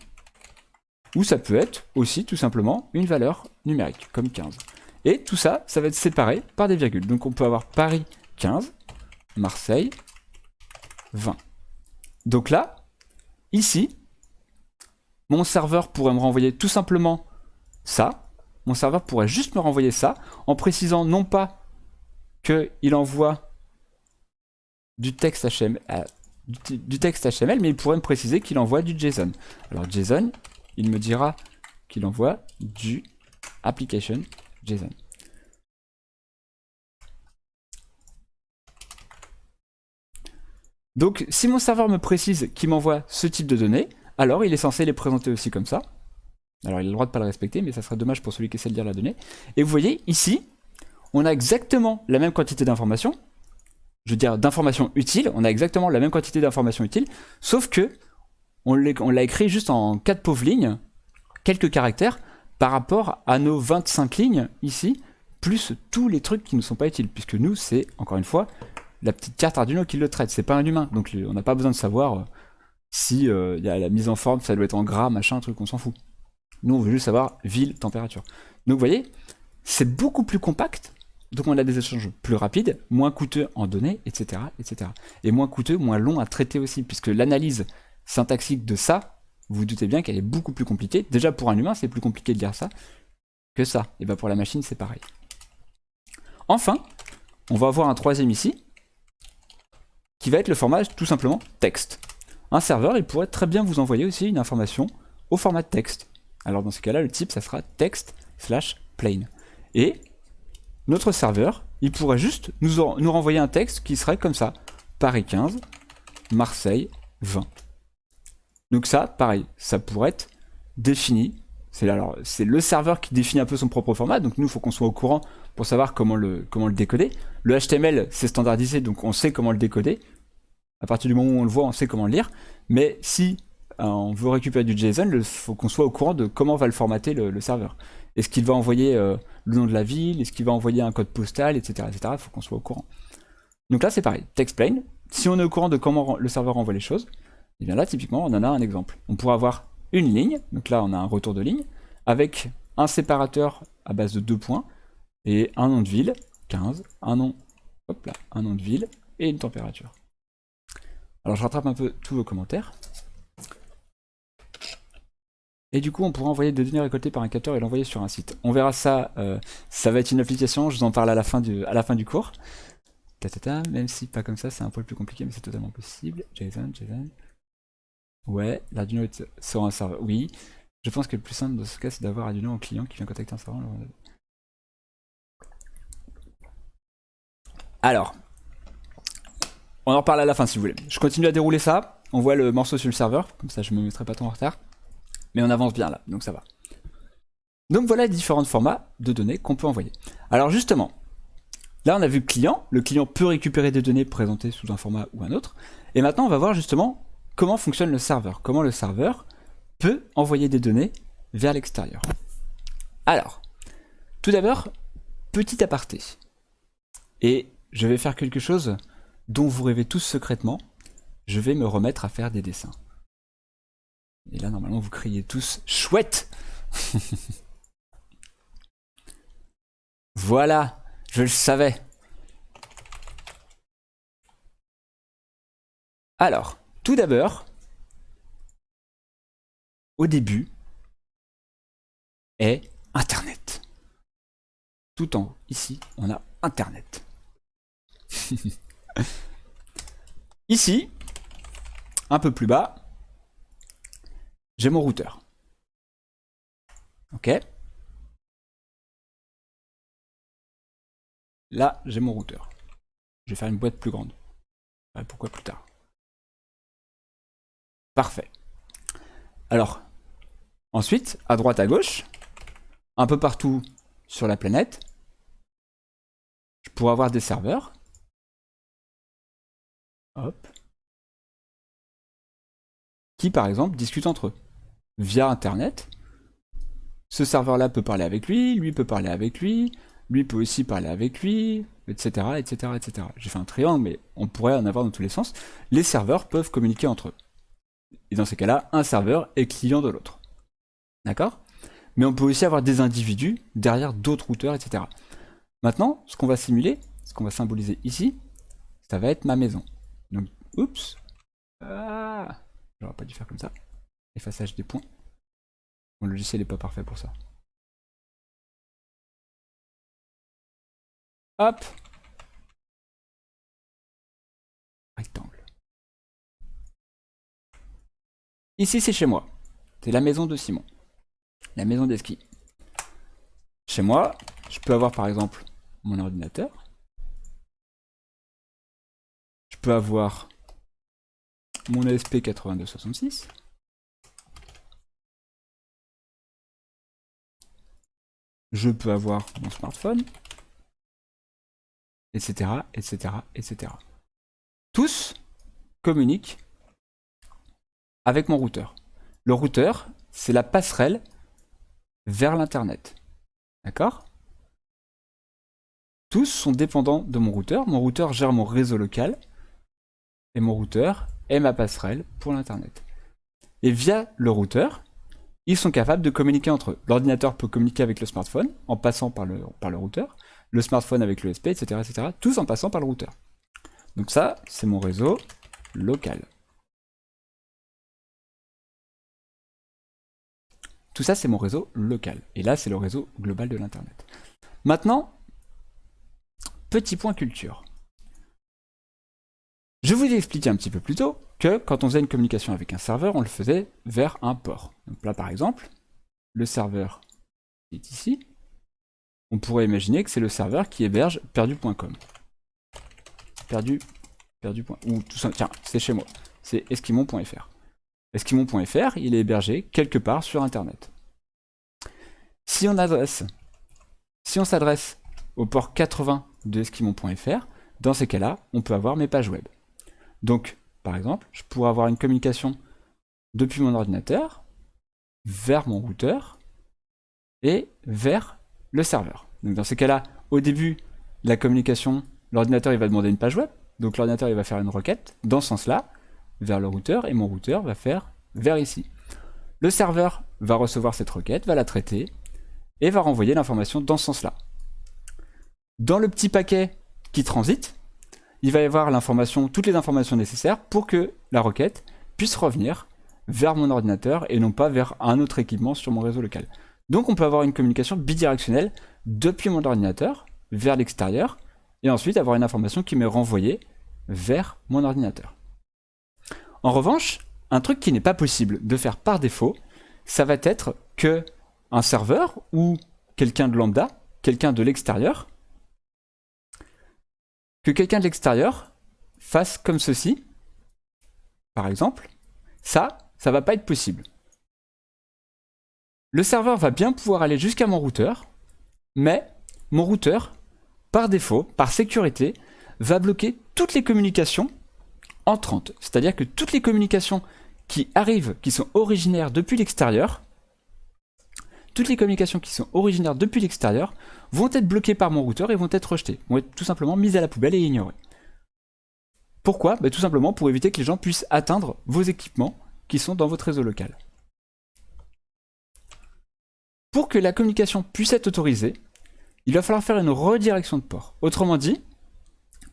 ou ça peut être aussi tout simplement une valeur numérique, comme 15. Et tout ça, ça va être séparé par des virgules. Donc on peut avoir Paris 15, Marseille 20. Donc là, ici, mon serveur pourrait me renvoyer tout simplement ça. Mon serveur pourrait juste me renvoyer ça, en précisant non pas qu'il envoie du texte HTML, mais il pourrait me préciser qu'il envoie du JSON. Alors JSON, il me dira qu'il envoie du application JSON. Donc, si mon serveur me précise qu'il m'envoie ce type de données, alors il est censé les présenter aussi comme ça. Alors, il a le droit de ne pas le respecter, mais ça serait dommage pour celui qui essaie de lire la donnée. Et vous voyez, ici, on a exactement la même quantité d'informations. Je veux dire, d'informations utiles. On a exactement la même quantité d'informations utiles, sauf que on l'a écrit juste en 4 pauvres lignes, quelques caractères, par rapport à nos 25 lignes ici, plus tous les trucs qui ne sont pas utiles, puisque nous, c'est, encore une fois, la petite carte Arduino qui le traite, c'est pas un humain, donc on n'a pas besoin de savoir si y a la mise en forme, ça doit être en gras, machin, truc, on s'en fout. Nous, on veut juste savoir ville, température. Donc vous voyez, c'est beaucoup plus compact, donc on a des échanges plus rapides, moins coûteux en données, etc., etc. Et moins coûteux, moins long à traiter aussi, puisque l'analyse syntaxique de ça, vous vous doutez bien qu'elle est beaucoup plus compliquée. Déjà pour un humain, c'est plus compliqué de lire ça que ça. Et bien pour la machine, c'est pareil. Enfin, on va avoir un troisième ici, qui va être le format tout simplement texte. Un serveur, il pourrait très bien vous envoyer aussi une information au format de texte. Alors dans ce cas-là, le type, ça sera text/plain. Et notre serveur, il pourrait juste nous renvoyer un texte qui serait comme ça. Paris 15, Marseille 20. Donc ça, pareil, ça pourrait être défini. C'est le serveur qui définit un peu son propre format, donc nous, il faut qu'on soit au courant pour savoir comment le décoder. Le HTML, c'est standardisé, donc on sait comment le décoder. À partir du moment où on le voit, on sait comment le lire. Mais si on veut récupérer du JSON, il faut qu'on soit au courant de comment va le formater le serveur. Est-ce qu'il va envoyer le nom de la ville, est-ce qu'il va envoyer un code postal, etc. Il faut qu'on soit au courant. Donc là, c'est pareil, TextPlain. Si on est au courant de comment le serveur envoie les choses, et bien là, typiquement, on en a un exemple. On pourrait avoir une ligne, donc là, on a un retour de ligne, avec un séparateur à base de 2 points, et un nom de ville, 15, un nom de ville, et une température. Alors je rattrape un peu tous vos commentaires. Et du coup, on pourra envoyer des données récoltées par un capteur et l'envoyer sur un site. On verra ça, ça va être une application, je vous en parle à la fin du cours. Même si pas comme ça, c'est un peu plus compliqué, mais c'est totalement possible. JSON. Ouais, l'Arduino sera un serveur. Oui, je pense que le plus simple dans ce cas, c'est d'avoir Arduino en client qui vient contacter un serveur. Alors, on en reparle à la fin si vous voulez. Je continue à dérouler ça. On voit le morceau sur le serveur, comme ça je me mettrai pas trop en retard. Mais on avance bien là, donc ça va. Donc voilà les différents formats de données qu'on peut envoyer. Alors justement, là on a vu client. Le client peut récupérer des données présentées sous un format ou un autre. Et maintenant on va voir justement comment fonctionne le serveur. Comment le serveur peut envoyer des données vers l'extérieur. Alors, tout d'abord, petit aparté. Et je vais faire quelque chose dont vous rêvez tous secrètement. Je vais me remettre à faire des dessins. Et là, normalement, vous criez tous « Chouette !» Voilà, je le savais. Alors, tout d'abord, au début, est Internet. Tout en haut, ici, on a Internet. Ici, un peu plus bas, j'ai mon routeur. Ok. Là, j'ai mon routeur. Je vais faire une boîte plus grande. Pourquoi plus tard? Parfait. Alors, ensuite, à droite, à gauche, un peu partout sur la planète, je pourrais avoir des serveurs. Hop. Qui, par exemple, discutent entre eux via Internet. Ce serveur-là peut parler avec lui peut parler avec lui peut aussi parler avec lui, etc., etc., etc. J'ai fait un triangle, mais on pourrait en avoir dans tous les sens. Les serveurs peuvent communiquer entre eux. Et dans ces cas-là, un serveur est client de l'autre. D'accord? Mais on peut aussi avoir des individus derrière d'autres routeurs, etc. Maintenant, ce qu'on va simuler, ce qu'on va symboliser ici, ça va être ma maison. Donc, oups. Ah, j'aurais pas dû faire comme ça. Effaçage des points. Mon logiciel n'est pas parfait pour ça. Hop. Rectangle. Ici, c'est chez moi. C'est la maison de Simon. La maison d'Eski. Chez moi, je peux avoir par exemple mon ordinateur. Je peux avoir mon ASP8266. Je peux avoir mon smartphone. Etc., etc., etc. Tous communiquent avec mon routeur. Le routeur, c'est la passerelle vers l'Internet. D'accord? Tous sont dépendants de mon routeur. Mon routeur gère mon réseau local. Et mon routeur est ma passerelle pour l'Internet. Et via le routeur, ils sont capables de communiquer entre eux. L'ordinateur peut communiquer avec le smartphone en passant par le routeur. Le smartphone avec l'ESP, etc., etc. Tous en passant par le routeur. Donc ça, c'est mon réseau local. Tout ça, c'est mon réseau local. Et là, c'est le réseau global de l'Internet. Maintenant, petit point culture. Je vous ai expliqué un petit peu plus tôt que quand on faisait une communication avec un serveur, on le faisait vers un port. Donc là, par exemple, le serveur est ici. on pourrait imaginer que c'est le serveur qui héberge perdu.com. Perdu, ou tout ça, tiens, c'est chez moi, c'est esquimon.fr. Esquimon.fr, il est hébergé quelque part sur Internet. Si on s'adresse au port 80 de esquimon.fr, dans ces cas-là, on peut avoir mes pages web. Donc, par exemple, je pourrais avoir une communication depuis mon ordinateur vers mon routeur et vers le serveur. Donc dans ces cas-là, au début, la communication, l'ordinateur il va demander une page web, donc l'ordinateur il va faire une requête dans ce sens-là vers le routeur et mon routeur va faire vers ici. Le serveur va recevoir cette requête, va la traiter et va renvoyer l'information dans ce sens-là. Dans le petit paquet qui transite, il va y avoir l'information, toutes les informations nécessaires pour que la requête puisse revenir vers mon ordinateur et non pas vers un autre équipement sur mon réseau local. Donc on peut avoir une communication bidirectionnelle depuis mon ordinateur vers l'extérieur et ensuite avoir une information qui m'est renvoyée vers mon ordinateur. En revanche, un truc qui n'est pas possible de faire par défaut, ça va être que un serveur ou quelqu'un de lambda, quelqu'un de l'extérieur, fasse comme ceci, par exemple, ça va pas être possible. Le serveur va bien pouvoir aller jusqu'à mon routeur, mais mon routeur, par défaut, par sécurité, va bloquer toutes les communications entrantes. C'est-à-dire que toutes les communications qui arrivent, qui sont originaires depuis l'extérieur, vont être bloquées par mon routeur et vont être rejetées, vont être tout simplement mises à la poubelle et ignorées. Pourquoi ? Tout simplement pour éviter que les gens puissent atteindre vos équipements qui sont dans votre réseau local. Pour que la communication puisse être autorisée, il va falloir faire une redirection de port. Autrement dit,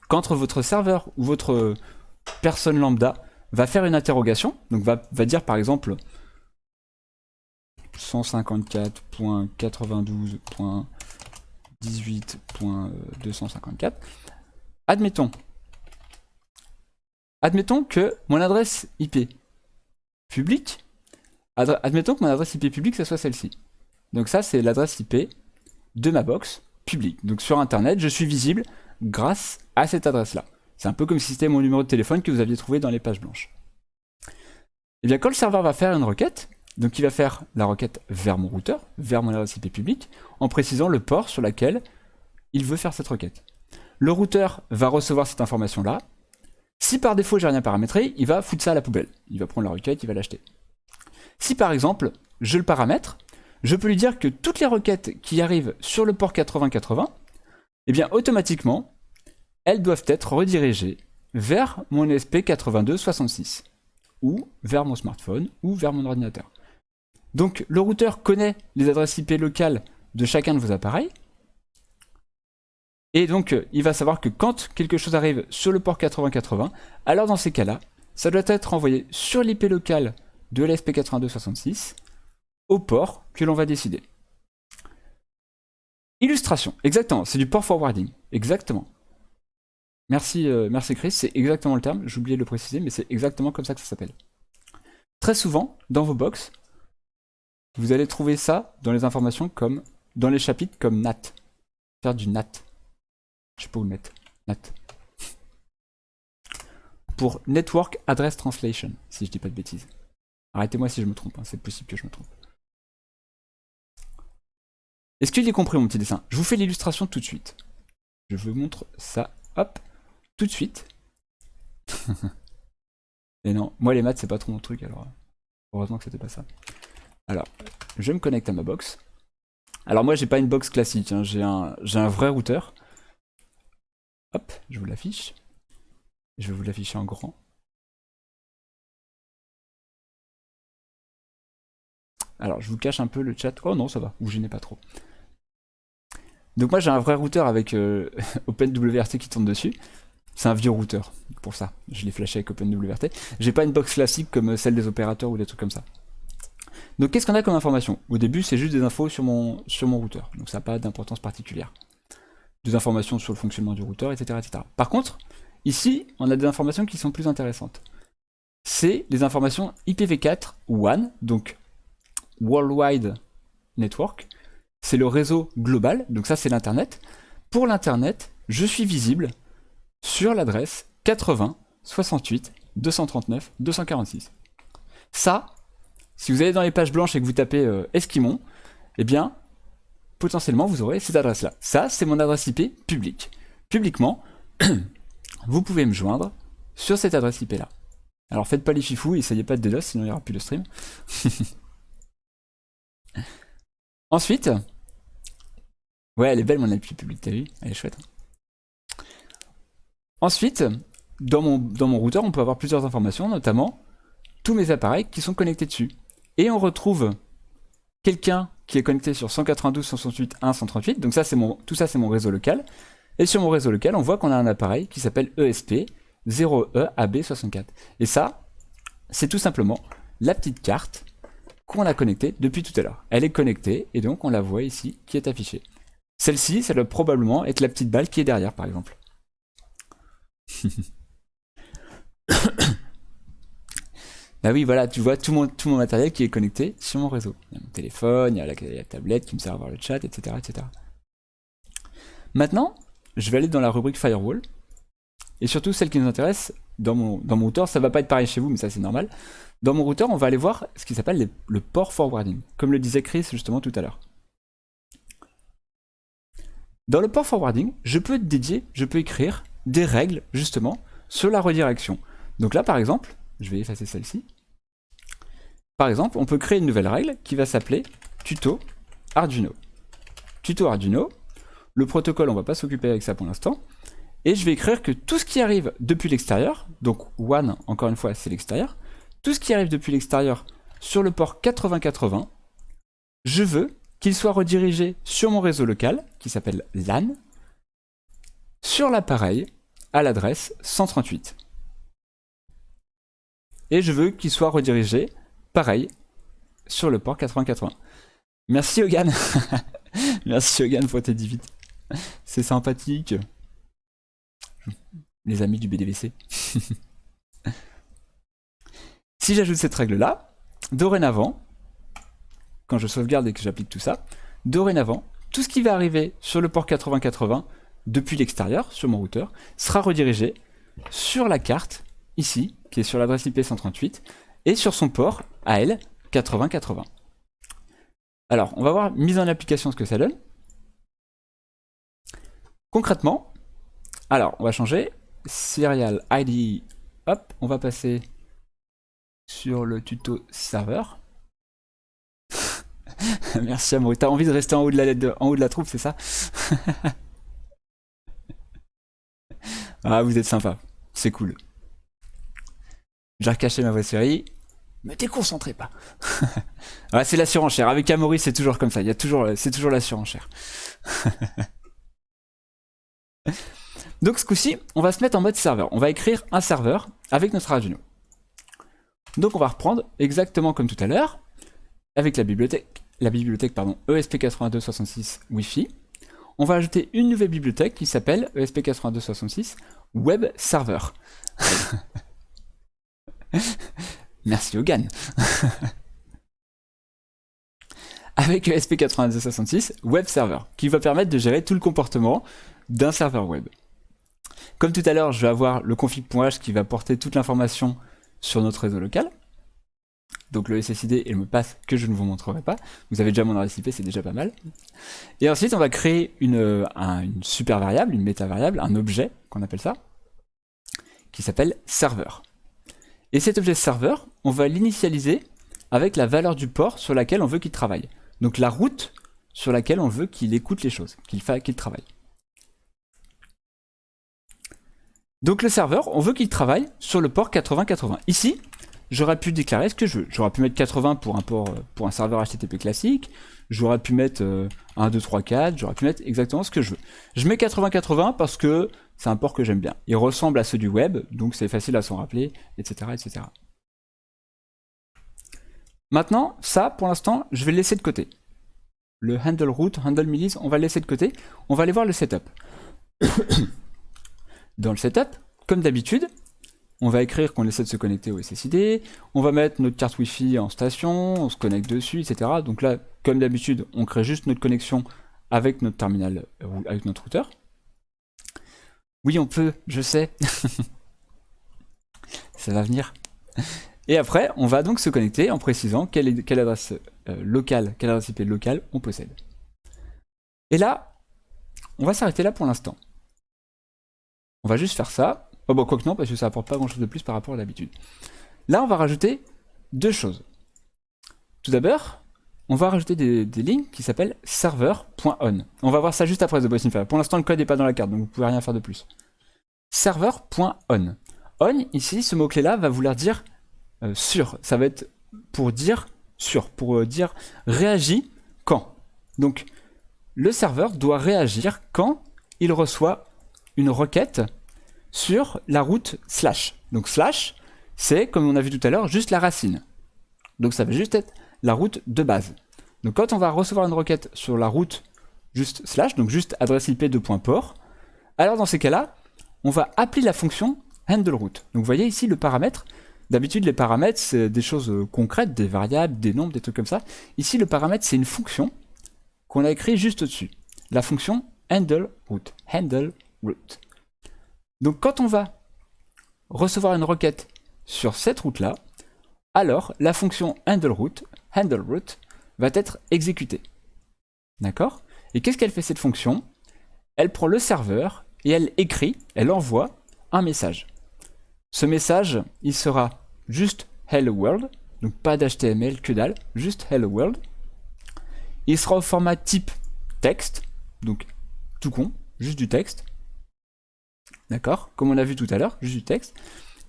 quand votre serveur ou votre personne lambda va faire une interrogation, donc va dire par exemple 154.92.18.254, admettons que mon adresse IP publique, ça soit celle-ci. Donc ça, c'est l'adresse IP de ma box publique. Donc sur Internet, je suis visible grâce à cette adresse-là. C'est un peu comme si c'était mon numéro de téléphone que vous aviez trouvé dans les pages blanches. Et bien quand le serveur va faire une requête, donc il va faire la requête vers mon routeur, vers mon adresse IP publique, en précisant le port sur lequel il veut faire cette requête. Le routeur va recevoir cette information-là. Si par défaut j'ai rien paramétré, il va foutre ça à la poubelle. Il va prendre la requête, il va l'acheter. Si par exemple, je le paramètre, je peux lui dire que toutes les requêtes qui arrivent sur le port 8080, eh bien automatiquement, elles doivent être redirigées vers mon ESP8266, ou vers mon smartphone, ou vers mon ordinateur. Donc le routeur connaît les adresses IP locales de chacun de vos appareils, et donc il va savoir que quand quelque chose arrive sur le port 8080, alors dans ces cas-là, ça doit être envoyé sur l'IP locale de l'ESP8266, au port que l'on va décider. Illustration, exactement, c'est du port forwarding, exactement. Merci Chris, c'est exactement le terme, j'ai oublié de le préciser, mais c'est exactement comme ça que ça s'appelle. Très souvent, dans vos box, vous allez trouver ça dans les informations comme, dans les chapitres comme NAT. Faire du NAT. Je sais pas où le mettre. NAT. Pour Network Address Translation, si je dis pas de bêtises. Arrêtez-moi si je me trompe, hein, c'est possible que je me trompe. Est-ce qu'il est compris mon petit dessin? Je vous fais l'illustration tout de suite. Je vous montre ça, hop, tout de suite. Et non, moi les maths c'est pas trop mon truc, alors heureusement que c'était pas ça. Alors, je me connecte à ma box. Alors moi j'ai pas une box classique, hein, j'ai un vrai routeur. Hop, je vous l'affiche. Je vais vous l'afficher en grand. Alors je vous cache un peu le chat. Oh non, ça va, vous gênez pas trop. Donc moi j'ai un vrai routeur avec OpenWRT qui tourne dessus. C'est un vieux routeur, pour ça. Je l'ai flashé avec OpenWRT. J'ai pas une box classique comme celle des opérateurs ou des trucs comme ça. Donc qu'est-ce qu'on a comme information? Au début c'est juste des infos sur mon routeur. Donc ça n'a pas d'importance particulière. Des informations sur le fonctionnement du routeur, etc., etc. Par contre, ici, on a des informations qui sont plus intéressantes. C'est les informations IPv4 WAN, donc Worldwide Network. c'est le réseau global, donc ça c'est l'internet. Pour l'internet, je suis visible sur l'adresse 80 68 239 246. Ça, si vous allez dans les pages blanches et que vous tapez Esquimon, eh bien, potentiellement vous aurez cette adresse-là. Ça, c'est mon adresse IP publique. Publiquement, vous pouvez me joindre sur cette adresse IP-là. Alors faites pas les fifous, essayez pas de DDoS, sinon il n'y aura plus de stream. Ensuite, ouais, elle est belle mon IP publique, t'as vu? Elle est chouette. Ensuite, dans mon routeur, on peut avoir plusieurs informations, notamment tous mes appareils qui sont connectés dessus. Et on retrouve quelqu'un qui est connecté sur 192.168.1.138, donc ça, tout ça c'est mon réseau local. Et sur mon réseau local, on voit qu'on a un appareil qui s'appelle ESP 0E AB64. Et ça, c'est tout simplement la petite carte qu'on a connectée depuis tout à l'heure. Elle est connectée et donc on la voit ici qui est affichée. Celle-ci, ça doit probablement être la petite balle qui est derrière par exemple. Bah oui, voilà, tu vois tout mon matériel qui est connecté sur mon réseau. Il y a mon téléphone, il y a la tablette qui me sert à voir le chat, etc., etc. Maintenant, je vais aller dans la rubrique Firewall. Et surtout, celle qui nous intéresse, dans mon routeur, ça va pas être pareil chez vous, mais ça c'est normal. Dans mon routeur, on va aller voir ce qui s'appelle le port forwarding, comme le disait Chris justement tout à l'heure. Dans le port forwarding, je peux écrire des règles justement sur la redirection. Donc là, par exemple, je vais effacer celle-ci. Par exemple, on peut créer une nouvelle règle qui va s'appeler tuto Arduino. Tuto Arduino. Le protocole, on va pas s'occuper avec ça pour l'instant. Et je vais écrire que tout ce qui arrive depuis l'extérieur, donc one, encore une fois, c'est l'extérieur, tout ce qui arrive depuis l'extérieur sur le port 8080, je veux qu'il soit redirigé sur mon réseau local, qui s'appelle LAN, sur l'appareil à l'adresse 138. Et je veux qu'il soit redirigé, pareil, sur le port 8080. Merci Hogan. Merci Hogan pour tes 18. C'est sympathique. Les amis du BDVC. Si j'ajoute cette règle-là, dorénavant, quand je sauvegarde et que j'applique tout ça, dorénavant, tout ce qui va arriver sur le port 8080 depuis l'extérieur, sur mon routeur, sera redirigé sur la carte, ici, qui est sur l'adresse IP 138, et sur son port AL 8080. Alors, on va voir mise en application ce que ça donne. Concrètement, alors, on va changer. Serial ID, hop, on va passer sur le tuto serveur. Merci Amaury. T'as envie de rester en haut de la troupe, c'est ça? Ah, vous êtes sympa. C'est cool. J'ai recaché ma voix série. Mais t'es concentré pas. Ouais, c'est la surenchère. Avec Amaury, c'est toujours comme ça. C'est toujours la surenchère. Donc ce coup-ci, on va se mettre en mode serveur. On va écrire un serveur avec notre Arduino. Donc on va reprendre exactement comme tout à l'heure, avec la bibliothèque ESP8266 Wi-Fi. On va ajouter une nouvelle bibliothèque qui s'appelle ESP8266 Web Server. Merci Hogan. Avec ESP8266 Web Server, qui va permettre de gérer tout le comportement d'un serveur web. Comme tout à l'heure, je vais avoir le config.h qui va porter toute l'information sur notre réseau local. Donc le SSID et le mot de passe que je ne vous montrerai pas. Vous avez déjà mon adresse IP, c'est déjà pas mal. Et ensuite, on va créer une super variable, une méta variable, un objet qu'on appelle ça, qui s'appelle serveur. Et cet objet serveur, on va l'initialiser avec la valeur du port sur laquelle on veut qu'il travaille. Donc la route sur laquelle on veut qu'il écoute les choses, qu'il travaille. Donc le serveur, on veut qu'il travaille sur le port 8080. Ici, j'aurais pu déclarer ce que je veux. J'aurais pu mettre 80 pour un serveur HTTP classique. J'aurais pu mettre 1, 2, 3, 4. J'aurais pu mettre exactement ce que je veux. Je mets 8080 parce que c'est un port que j'aime bien. Il ressemble à ceux du web, donc c'est facile à s'en rappeler, etc., etc. Maintenant, ça, pour l'instant, je vais le laisser de côté. Le handle root, handle millis, on va le laisser de côté. On va aller voir le setup. Dans le setup, comme d'habitude, on va écrire qu'on essaie de se connecter au SSID, on va mettre notre carte Wi-Fi en station, on se connecte dessus, etc. Donc là, comme d'habitude, on crée juste notre connexion avec notre terminal, avec notre routeur. Oui, on peut, je sais. Ça va venir. Et après, on va donc se connecter en précisant quelle adresse locale, quelle adresse IP locale on possède. Et là, on va s'arrêter là pour l'instant. On va juste faire ça. Oh bon, quoique non, parce que ça apporte pas grand chose de plus par rapport à d'habitude. Là, on va rajouter deux choses. Tout d'abord, on va rajouter des lignes qui s'appellent server.on. On va voir ça juste après The Boy Sniffer. Pour l'instant, le code n'est pas dans la carte, donc vous pouvez rien faire de plus. Server.on. On, ici, ce mot-clé-là va vouloir dire sur. Ça va être pour dire sur, pour dire réagit quand. Donc, le serveur doit réagir quand il reçoit une requête sur la route slash. Donc slash, c'est, comme on a vu tout à l'heure, juste la racine. Donc ça va juste être la route de base. Donc quand on va recevoir une requête sur la route juste slash, donc juste adresse IP de point port, alors dans ces cas-là, on va appeler la fonction handleRoute. Donc vous voyez ici le paramètre. D'habitude les paramètres c'est des choses concrètes, des variables, des nombres, des trucs comme ça. Ici le paramètre c'est une fonction qu'on a écrit juste au-dessus. La fonction handleRoute. handleRoute. Donc quand on va recevoir une requête sur cette route-là, alors la fonction handleRoute va être exécutée. D'accord? Et qu'est-ce qu'elle fait cette fonction? Elle prend le serveur et elle envoie un message. Ce message, il sera juste Hello World, donc pas d'HTML, que dalle, juste Hello World. Il sera au format type texte, donc tout con, juste du texte. D'accord? Comme on a vu tout à l'heure, juste du texte.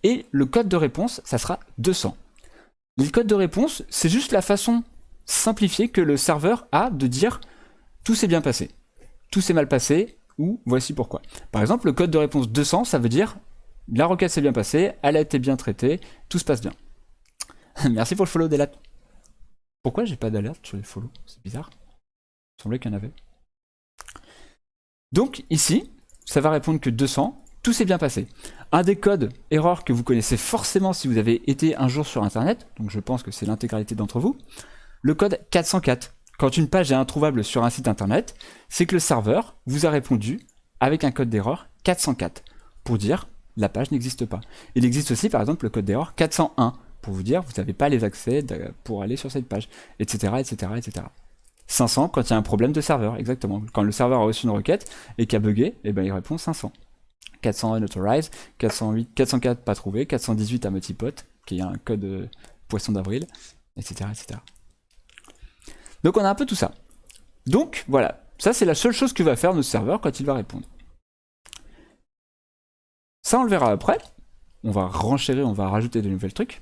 Et le code de réponse, ça sera 200. Le code de réponse, c'est juste la façon simplifiée que le serveur a de dire tout s'est bien passé, tout s'est mal passé, ou voici pourquoi. Par exemple, le code de réponse 200, ça veut dire la requête s'est bien passée, elle a été bien traitée, tout se passe bien. Merci pour le follow, Delat. Pourquoi j'ai pas d'alerte sur les follow? C'est bizarre. Il semblait qu'il y en avait. Donc ici, ça va répondre que 200, tout s'est bien passé. Un des codes erreurs que vous connaissez forcément si vous avez été un jour sur internet, donc je pense que c'est l'intégralité d'entre vous, le code 404. Quand une page est introuvable sur un site internet, c'est que le serveur vous a répondu avec un code d'erreur 404 pour dire la page n'existe pas. Il existe aussi par exemple le code d'erreur 401 pour vous dire vous n'avez pas les accès pour aller sur cette page, etc., etc., etc. 500 quand il y a un problème de serveur, exactement. Quand le serveur a reçu une requête et qu'il a bugué, eh ben il répond 500. 400 unauthorized, 408, 404 pas trouvé, 418 à multipote, qui est un code poisson d'avril, etc., etc. Donc on a un peu tout ça. Donc voilà, ça c'est la seule chose que va faire notre serveur quand il va répondre. Ça on le verra après. On va renchérir, on va rajouter de nouvelles trucs.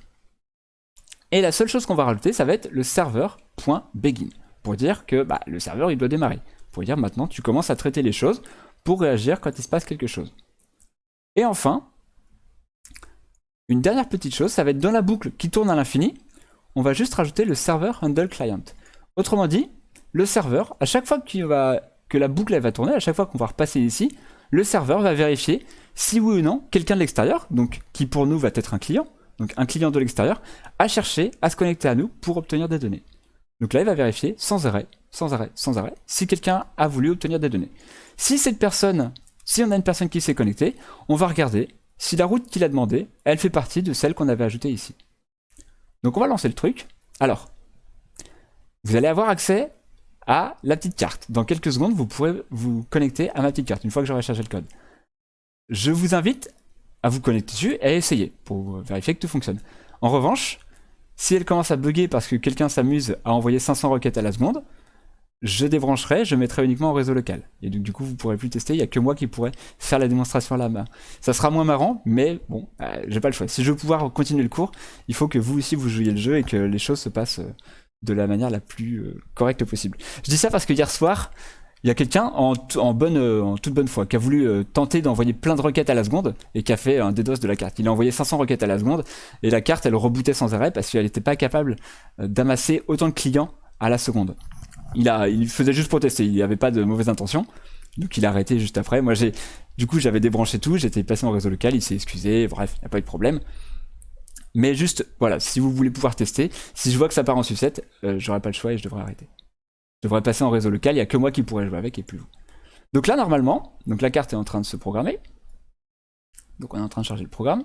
Et la seule chose qu'on va rajouter, ça va être le serveur.begin. Pour dire que le serveur il doit démarrer. Pour dire maintenant tu commences à traiter les choses pour réagir quand il se passe quelque chose. Et enfin, une dernière petite chose, ça va être dans la boucle qui tourne à l'infini, on va juste rajouter le serveur handle client. Autrement dit, le serveur, à chaque fois que la boucle elle va tourner, à chaque fois qu'on va repasser ici, le serveur va vérifier si oui ou non quelqu'un de l'extérieur, donc qui pour nous va être un client, donc un client de l'extérieur, a cherché à se connecter à nous pour obtenir des données. Donc là, il va vérifier sans arrêt, si quelqu'un a voulu obtenir des données. Si on a une personne qui s'est connectée, on va regarder si la route qu'il a demandé, elle fait partie de celle qu'on avait ajoutée ici. Donc on va lancer le truc. Alors, vous allez avoir accès à la petite carte. Dans quelques secondes, vous pourrez vous connecter à ma petite carte, une fois que j'aurai chargé le code. Je vous invite à vous connecter dessus et à essayer, pour vérifier que tout fonctionne. En revanche, si elle commence à bugger parce que quelqu'un s'amuse à envoyer 500 requêtes à la seconde, je débrancherai, je mettrai uniquement en réseau local. Et donc du coup, vous pourrez plus tester, il n'y a que moi qui pourrais faire la démonstration à la main. Ça sera moins marrant, mais bon, j'ai pas le choix. Si je veux pouvoir continuer le cours, il faut que vous aussi vous jouiez le jeu et que les choses se passent de la manière la plus correcte possible. Je dis ça parce que hier soir, il y a quelqu'un en toute bonne foi qui a voulu tenter d'envoyer plein de requêtes à la seconde et qui a fait un DDoS de la carte. Il a envoyé 500 requêtes à la seconde et la carte elle rebootait sans arrêt parce qu'elle n'était pas capable d'amasser autant de clients à la seconde. Il faisait juste pour tester, il n'avait pas de mauvaise intention. Donc il a arrêté juste après. Moi du coup j'avais débranché tout, j'étais passé en réseau local, il s'est excusé, bref, il n'y a pas eu de problème. Mais juste, voilà, si vous voulez pouvoir tester, si je vois que ça part en sucette, j'aurai pas le choix et je devrais arrêter. Je devrais passer en réseau local, il n'y a que moi qui pourrais jouer avec et plus vous. Donc là normalement, donc la carte est en train de se programmer. Donc on est en train de charger le programme.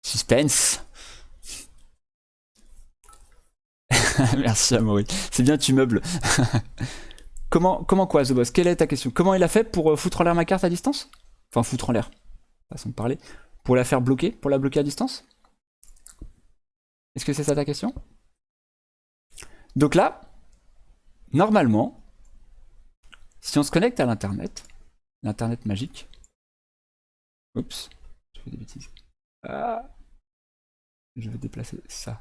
Suspense. Merci Amaury. C'est bien, tu meubles. comment quoi, The Boss? Quelle est ta question? Comment il a fait pour foutre en l'air ma carte à distance? Enfin, foutre en l'air. Façon de parler. Pour la faire bloquer? Pour la bloquer à distance? Est-ce que c'est ça ta question? Donc là, normalement, si on se connecte à l'internet magique. Oups, je fais des bêtises. Ah, je vais déplacer ça.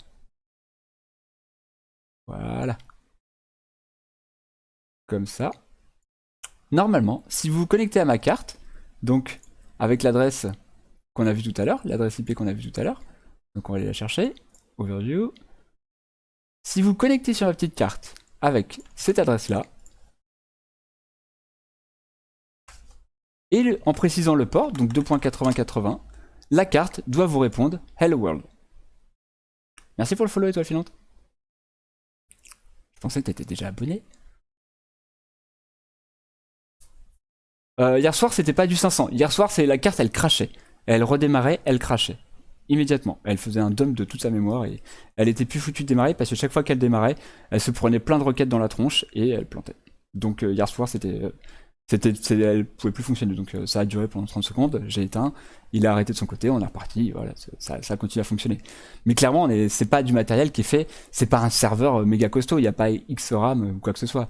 Voilà. Comme ça. Normalement, si vous vous connectez à ma carte, donc avec l'adresse qu'on a vue tout à l'heure, l'adresse IP qu'on a vue tout à l'heure, donc on va aller la chercher, overview. Si vous connectez sur ma petite carte avec cette adresse-là, et en précisant le port, donc 2.8080, la carte doit vous répondre Hello World. Merci pour le follow, étoile filante. Je pensais que tu étais déjà abonné. Hier soir, c'était pas du 500. Hier soir, c'est la carte, elle crachait. Elle redémarrait, elle crachait. Immédiatement. Elle faisait un dump de toute sa mémoire et elle était plus foutue de démarrer parce que chaque fois qu'elle démarrait, elle se prenait plein de requêtes dans la tronche et elle plantait. Donc hier soir, elle pouvait plus fonctionner. Donc ça a duré pendant 30 secondes. J'ai éteint. Il a arrêté de son côté. On est reparti. Voilà, ça continue à fonctionner. Mais clairement, c'est pas du matériel qui est fait. C'est pas un serveur méga costaud. Il n'y a pas X RAM ou quoi que ce soit.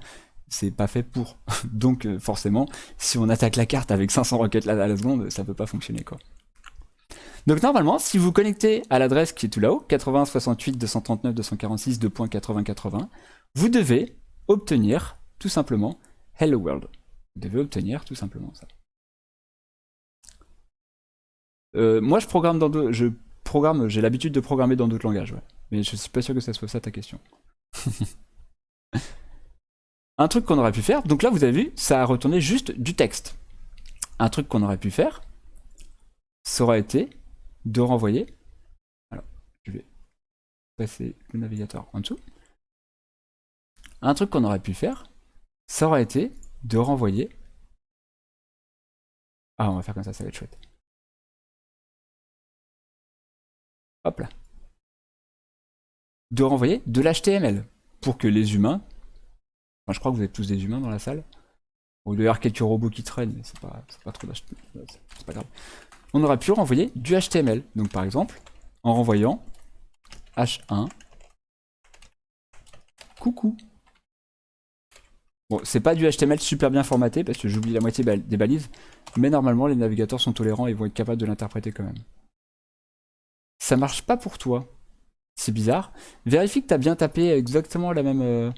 C'est pas fait pour. Donc forcément, si on attaque la carte avec 500 requêtes à la seconde, ça peut pas fonctionner quoi. Donc normalement, si vous connectez à l'adresse qui est tout là-haut, 80 68 239 246 2.8080, vous devez obtenir tout simplement Hello World. Vous devez obtenir tout simplement ça. Moi je programme j'ai l'habitude de programmer dans d'autres langages, ouais. Mais je suis pas sûr que ça soit ça ta question. Un truc qu'on aurait pu faire, donc là vous avez vu, ça a retourné juste du texte. Un truc qu'on aurait pu faire, ça aurait été de renvoyer. Alors, je vais passer le navigateur en dessous. Un truc qu'on aurait pu faire, ça aurait été de renvoyer. Ah, on va faire comme ça va être chouette. Hop là. De renvoyer de l'HTML pour que les humains. Enfin, je crois que vous êtes tous des humains dans la salle. Bon, il doit y avoir quelques robots qui traînent, mais c'est pas trop d'HTML. C'est pas grave. On aurait pu renvoyer du HTML. Donc par exemple, en renvoyant H1 coucou. Bon, c'est pas du HTML super bien formaté parce que j'oublie la moitié des balises, mais normalement les navigateurs sont tolérants et vont être capables de l'interpréter quand même. Ça marche pas pour toi. C'est bizarre. Vérifie que t'as bien tapé exactement la même...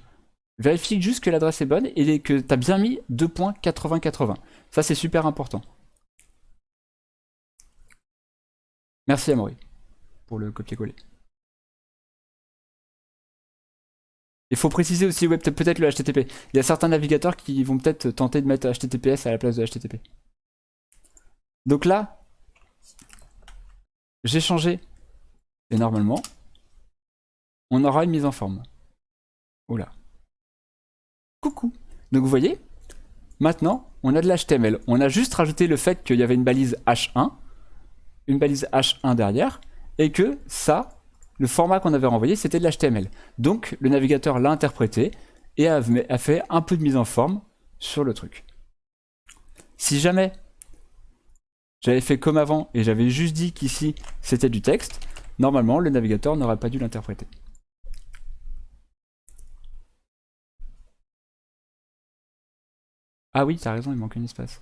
Vérifie juste que l'adresse est bonne et que t'as bien mis 2.8080. Ça c'est super important. Merci Amaury pour le copier-coller. Il faut préciser aussi peut-être le HTTP. Il y a certains navigateurs qui vont peut-être tenter de mettre HTTPS à la place de HTTP. Donc là, j'ai changé. Et normalement, on aura une mise en forme. Oula. Coucou. Donc vous voyez, maintenant, on a de l'HTML. On a juste rajouté le fait qu'il y avait une balise H1, une balise H1 derrière, et que ça, le format qu'on avait renvoyé, c'était de l'HTML. Donc le navigateur l'a interprété et a fait un peu de mise en forme sur le truc. Si jamais j'avais fait comme avant et j'avais juste dit qu'ici c'était du texte, normalement le navigateur n'aurait pas dû l'interpréter. Ah oui, t'as raison, il manque un espace.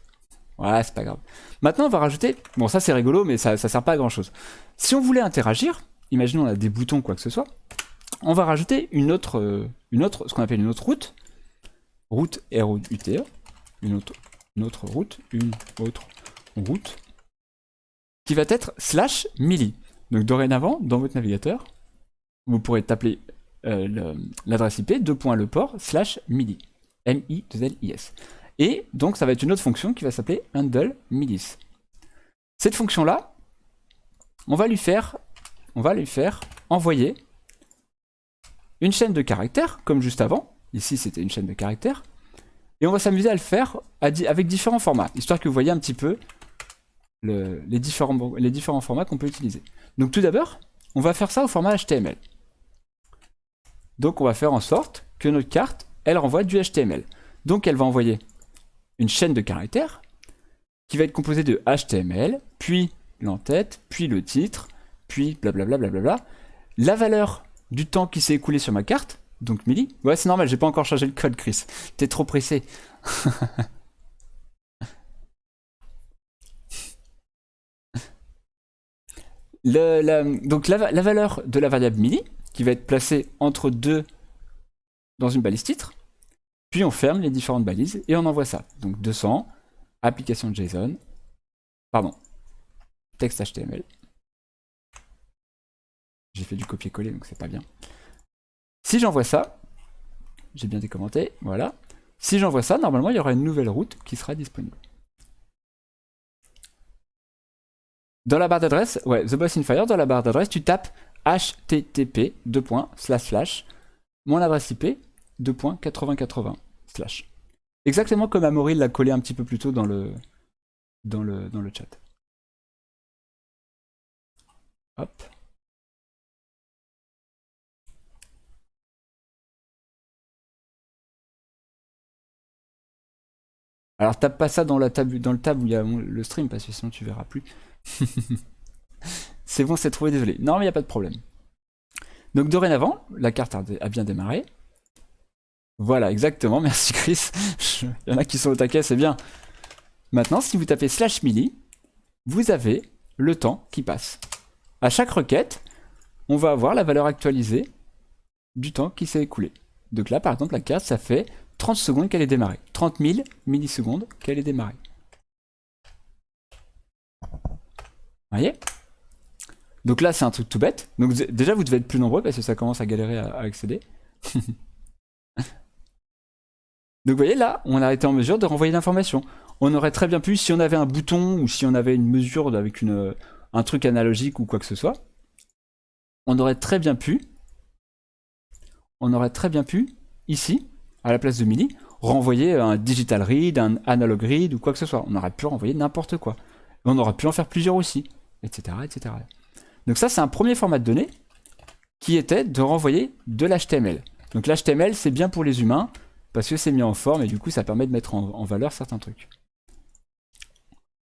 Ouais, c'est pas grave. Maintenant, on va rajouter... Bon, ça c'est rigolo, mais ça sert pas à grand chose. Si on voulait interagir, imaginons on a des boutons, quoi que ce soit, on va rajouter une autre ce qu'on appelle une autre route. Route R-O-U-T-E. Une autre route. Qui va être /milli. Donc dorénavant, dans votre navigateur, vous pourrez taper l'adresse IP, le port, /MIDI. M-I-2-L-I-S. Et donc ça va être une autre fonction qui va s'appeler handle midis. Cette fonction-là, on va lui faire envoyer une chaîne de caractères, comme juste avant. Ici, c'était une chaîne de caractères. Et on va s'amuser à le faire avec différents formats, histoire que vous voyez un petit peu les différents formats qu'on peut utiliser. Donc tout d'abord, on va faire ça au format HTML. Donc on va faire en sorte que notre carte, elle renvoie du HTML. Donc elle va envoyer une chaîne de caractères qui va être composée de HTML, puis l'entête, puis le titre, puis blablabla, blablabla. La valeur du temps qui s'est écoulé sur ma carte, donc milli. Ouais, c'est normal, j'ai pas encore changé le code, Chris. T'es trop pressé. Donc la valeur de la variable milli, qui va être placée entre deux dans une balise titre, puis on ferme les différentes balises et on envoie ça. Donc 200, application JSON, pardon, texte HTML. J'ai fait du copier-coller, donc c'est pas bien. Si j'envoie ça, j'ai bien décommenté, voilà. Si j'envoie ça, normalement, il y aura une nouvelle route qui sera disponible. Dans la barre d'adresse, ouais, The Boss in Fire, dans la barre d'adresse, tu tapes http mon adresse IP 2.8080 /. Exactement comme Amaury l'a collé un petit peu plus tôt dans le chat. Hop. Alors tape pas ça dans le tab où il y a le stream, parce que sinon tu verras plus. C'est bon, c'est trouvé, désolé. Non, mais il n'y a pas de problème. Donc dorénavant, la carte a bien démarré. Voilà, exactement, merci Chris. Il y en a qui sont au taquet, c'est bien. Maintenant, si vous tapez /milli, vous avez le temps qui passe. À chaque requête, on va avoir la valeur actualisée du temps qui s'est écoulé. Donc là, par exemple, la carte, ça fait 30 secondes qu'elle est démarrée. 30 000 millisecondes qu'elle est démarrée. Vous voyez? Donc là, c'est un truc tout bête. Donc déjà, vous devez être plus nombreux parce que ça commence à galérer à accéder. Donc vous voyez, là, on a été en mesure de renvoyer l'information. On aurait très bien pu, si on avait un bouton ou si on avait une mesure avec un truc analogique ou quoi que ce soit, on aurait très bien pu, ici, à la place de milli, renvoyer un digital read, un analog read ou quoi que ce soit. On aurait pu renvoyer n'importe quoi. Et on aurait pu en faire plusieurs aussi, etc., etc. Donc ça, c'est un premier format de données qui était de renvoyer de l'HTML. Donc l'HTML, c'est bien pour les humains, parce que c'est mis en forme et du coup, ça permet de mettre en valeur certains trucs.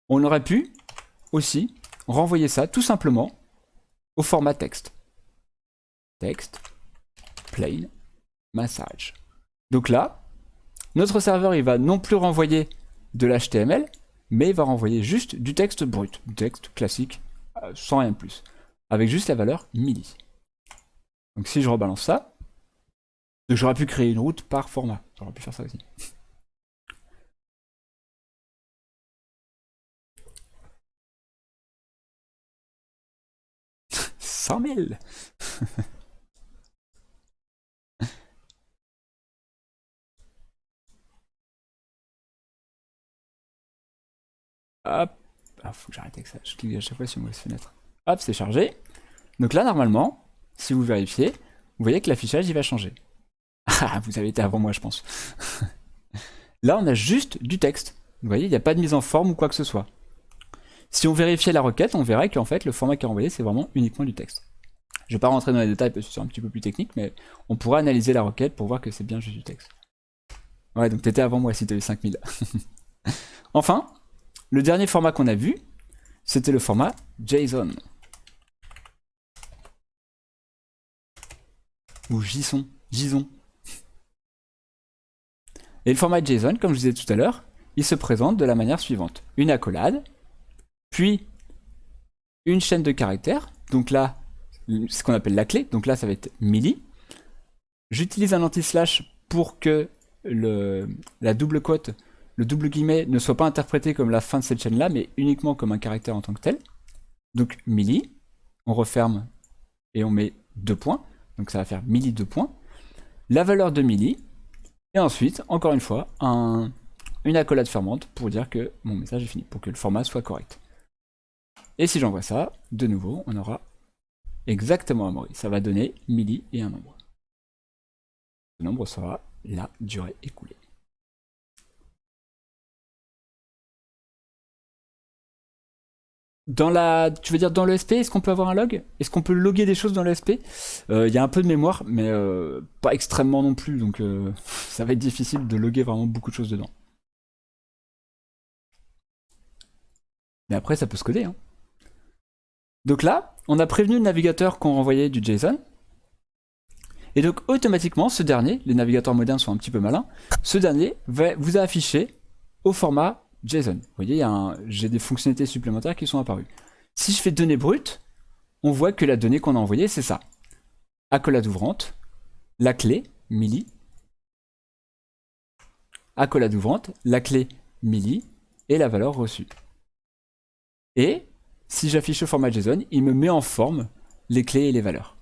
On aurait pu aussi renvoyer ça tout simplement au format texte. Texte, plain, message. Donc là, notre serveur, il va non plus renvoyer de l'HTML, mais il va renvoyer juste du texte brut, du texte classique, sans rien de plus, avec juste la valeur milli. Donc si je rebalance ça, j'aurais pu créer une route par format. J'aurais pu faire ça aussi. 100 000. Hop. Ah, faut que j'arrête avec ça. Je clique à chaque fois sur une mauvaise fenêtre. Hop, c'est chargé. Donc là, normalement, si vous vérifiez, vous voyez que l'affichage, il va changer. Ah, vous avez été avant moi, je pense. Là, on a juste du texte. Vous voyez, il n'y a pas de mise en forme ou quoi que ce soit. Si on vérifiait la requête, on verrait qu'en fait, le format qui est renvoyé, c'est vraiment uniquement du texte. Je ne vais pas rentrer dans les détails parce que c'est un petit peu plus technique, mais on pourra analyser la requête pour voir que c'est bien juste du texte. Ouais, donc t'étais avant moi si t'as eu 5000. Enfin, le dernier format qu'on a vu, c'était le format JSON. Ou JSON. Et le format JSON, comme je disais tout à l'heure, il se présente de la manière suivante. Une accolade, puis une chaîne de caractères, donc là, ce qu'on appelle la clé, donc là ça va être milli. J'utilise un anti-slash pour que la double quote, le double guillemet ne soit pas interprété comme la fin de cette chaîne-là, mais uniquement comme un caractère en tant que tel. Donc milli, on referme et on met 2 points. donc ça va faire milli 2 points, la valeur de milli, et ensuite, encore une fois, une accolade fermante pour dire que mon message est fini, pour que le format soit correct. Et si j'envoie ça, de nouveau, on aura exactement un memory. Ça va donner milli et un nombre. Le nombre sera la durée écoulée. Tu veux dire dans l'ESP, est-ce qu'on peut avoir un log? Est-ce qu'on peut loguer des choses dans l'ESP? Il y a un peu de mémoire, mais pas extrêmement non plus, donc ça va être difficile de loguer vraiment beaucoup de choses dedans. Mais après, ça peut se coder. Hein. Donc là, on a prévenu le navigateur qu'on renvoyait du JSON. Et donc automatiquement, ce dernier, les navigateurs modernes sont un petit peu malins, ce dernier vous a affiché au format JSON. Vous voyez, j'ai des fonctionnalités supplémentaires qui sont apparues. Si je fais données brutes, on voit que la donnée qu'on a envoyée, c'est ça. Accolade ouvrante, la clé, milli. Accolade ouvrante, la clé, milli, et la valeur reçue. Et si j'affiche au format JSON, il me met en forme les clés et les valeurs.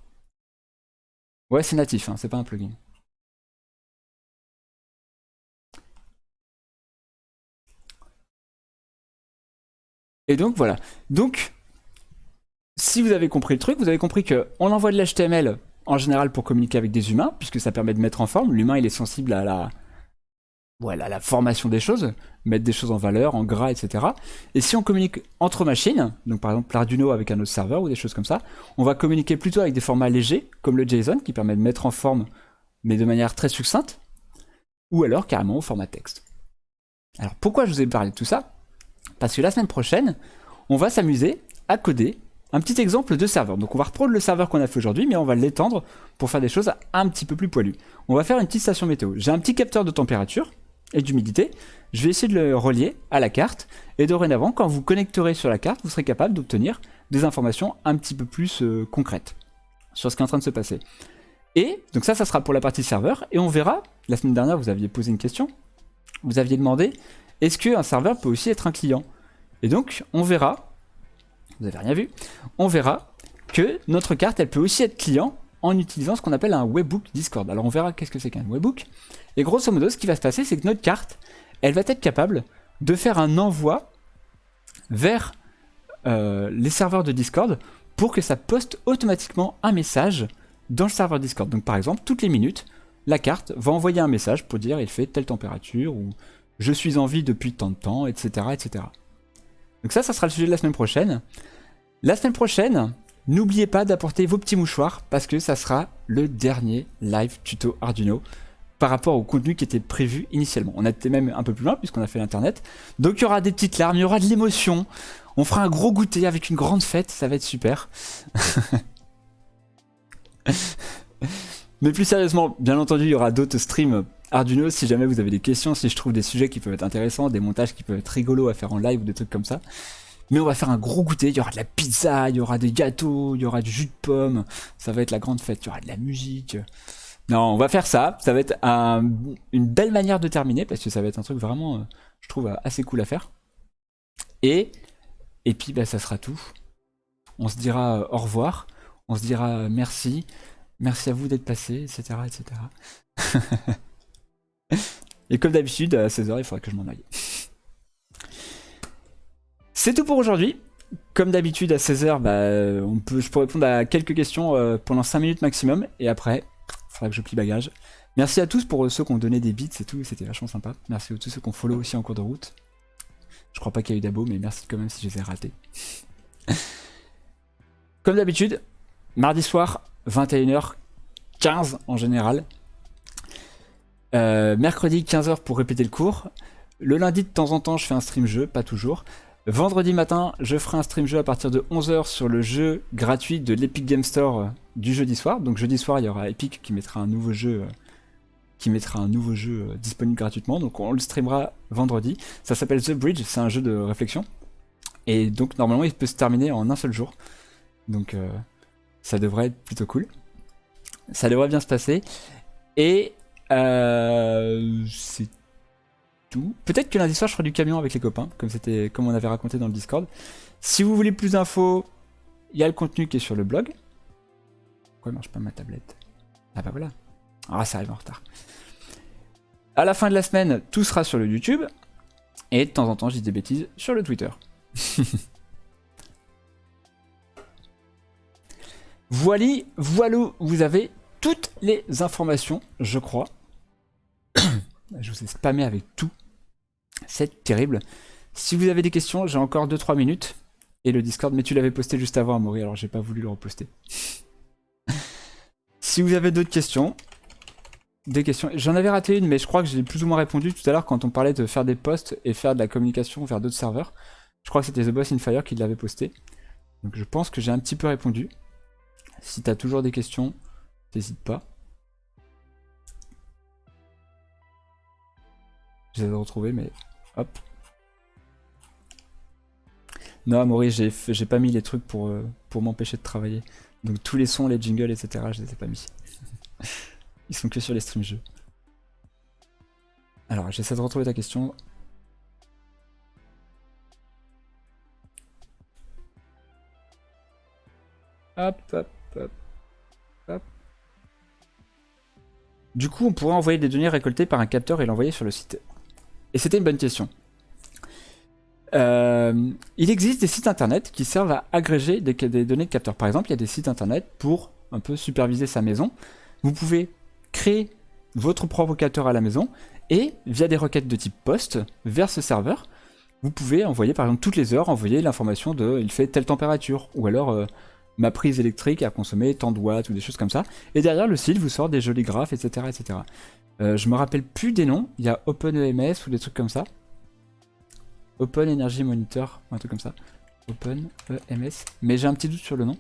Ouais, c'est natif, hein, c'est pas un plugin. Et donc voilà. Donc, si vous avez compris le truc, vous avez compris qu'on envoie de l'HTML en général pour communiquer avec des humains, puisque ça permet de mettre en forme. L'humain, il est sensible à la formation des choses, mettre des choses en valeur, en gras, etc. Et si on communique entre machines, donc par exemple l'Arduino avec un autre serveur ou des choses comme ça, on va communiquer plutôt avec des formats légers, comme le JSON, qui permet de mettre en forme, mais de manière très succincte, ou alors carrément au format texte. Alors pourquoi je vous ai parlé de tout ça? Parce que la semaine prochaine, on va s'amuser à coder un petit exemple de serveur. Donc on va reprendre le serveur qu'on a fait aujourd'hui, mais on va l'étendre pour faire des choses un petit peu plus poilues. On va faire une petite station météo. J'ai un petit capteur de température et d'humidité. Je vais essayer de le relier à la carte. Et dorénavant, quand vous connecterez sur la carte, vous serez capable d'obtenir des informations un petit peu plus concrètes sur ce qui est en train de se passer. Et donc ça sera pour la partie serveur. Et on verra, la semaine dernière, vous aviez posé une question. Vous aviez demandé, est-ce qu'un serveur peut aussi être un client? Et donc, on verra, vous n'avez rien vu, on verra que notre carte, elle peut aussi être client en utilisant ce qu'on appelle un webhook Discord. Alors on verra qu'est-ce que c'est qu'un webhook. Et grosso modo, ce qui va se passer, c'est que notre carte, elle va être capable de faire un envoi vers les serveurs de Discord pour que ça poste automatiquement un message dans le serveur Discord. Donc par exemple, toutes les minutes, la carte va envoyer un message pour dire il fait telle température ou je suis en vie depuis tant de temps, etc., etc. Donc ça sera le sujet de la semaine prochaine. La semaine prochaine, n'oubliez pas d'apporter vos petits mouchoirs parce que ça sera le dernier live tuto Arduino par rapport au contenu qui était prévu initialement. On a été même un peu plus loin puisqu'on a fait l'internet. Donc il y aura des petites larmes, il y aura de l'émotion. On fera un gros goûter avec une grande fête, ça va être super. Mais plus sérieusement, bien entendu, il y aura d'autres streams Arduino si jamais vous avez des questions, si je trouve des sujets qui peuvent être intéressants, des montages qui peuvent être rigolos à faire en live ou des trucs comme ça. Mais on va faire un gros goûter, il y aura de la pizza, il y aura des gâteaux, il y aura du jus de pomme, ça va être la grande fête, il y aura de la musique. Non, on va faire ça, ça va être une belle manière de terminer parce que ça va être un truc vraiment, je trouve, assez cool à faire. Et puis bah, ça sera tout. On se dira au revoir, on se dira merci. Merci à vous d'être passé, etc., etc. Et comme d'habitude, à 16h, il faudra que je m'en aille. C'est tout pour aujourd'hui. Comme d'habitude, à 16h, bah, je peux répondre à quelques questions pendant 5 minutes maximum. Et après, il faudra que je plie bagage. Merci à tous pour ceux qui ont donné des bits et tout, c'était vachement sympa. Merci à tous ceux qui ont follow aussi en cours de route. Je crois pas qu'il y a eu d'abo, mais merci quand même si je les ai ratés. Comme d'habitude, mardi soir, 21h15 en général. Mercredi 15h pour répéter le cours. Le lundi de temps en temps je fais un stream jeu, pas toujours. Vendredi matin je ferai un stream jeu à partir de 11h sur le jeu gratuit de l'Epic Game Store du jeudi soir. Donc jeudi soir il y aura Epic qui mettra un nouveau jeu disponible gratuitement. Donc on le streamera vendredi. Ça s'appelle The Bridge, c'est un jeu de réflexion. Et donc normalement il peut se terminer en un seul jour. Donc ça devrait être plutôt cool. Ça devrait bien se passer. Et c'est tout. Peut-être que lundi soir je ferai du camion avec les copains, comme on avait raconté dans le Discord. Si vous voulez plus d'infos, il y a le contenu qui est sur le blog. Pourquoi elle marche pas ma tablette? Ah bah voilà. Ah, ça arrive en retard. À la fin de la semaine, tout sera sur le YouTube. Et de temps en temps, je dis des bêtises sur le Twitter. Voilà, vous avez toutes les informations, je crois. Je vous ai spammé avec tout. C'est terrible. Si vous avez des questions, j'ai encore 2-3 minutes. Et le Discord, mais tu l'avais posté juste avant, Amaury, alors j'ai pas voulu le reposter. Si vous avez d'autres questions, j'en avais raté une, mais je crois que j'ai plus ou moins répondu tout à l'heure quand on parlait de faire des posts et faire de la communication vers d'autres serveurs. Je crois que c'était The Boss in Fire qui l'avait posté. Donc je pense que j'ai un petit peu répondu. Si t'as toujours des questions, n'hésite pas. J'essaie de retrouver, mais hop. Non, Amaury, j'ai pas mis les trucs pour m'empêcher de travailler. Donc tous les sons, les jingles, etc., je les ai pas mis. Ils sont que sur les streams jeux. Alors, j'essaie de retrouver ta question. Hop, hop, hop, hop. Du coup, on pourrait envoyer des données récoltées par un capteur et l'envoyer sur le site. Et c'était une bonne question. Il existe des sites internet qui servent à agréger des données de capteurs. Par exemple, il y a des sites internet pour un peu superviser sa maison. Vous pouvez créer votre propre capteur à la maison et via des requêtes de type post vers ce serveur, vous pouvez envoyer par exemple toutes les heures envoyer l'information de il fait telle température ou alors ma prise électrique a consommé tant de watts ou des choses comme ça. Et derrière le site vous sort des jolis graphes, etc. etc. Je me rappelle plus des noms, il y a OpenEMS ou des trucs comme ça. Open Energy Monitor, un truc comme ça. OpenEMS, mais j'ai un petit doute sur le nom.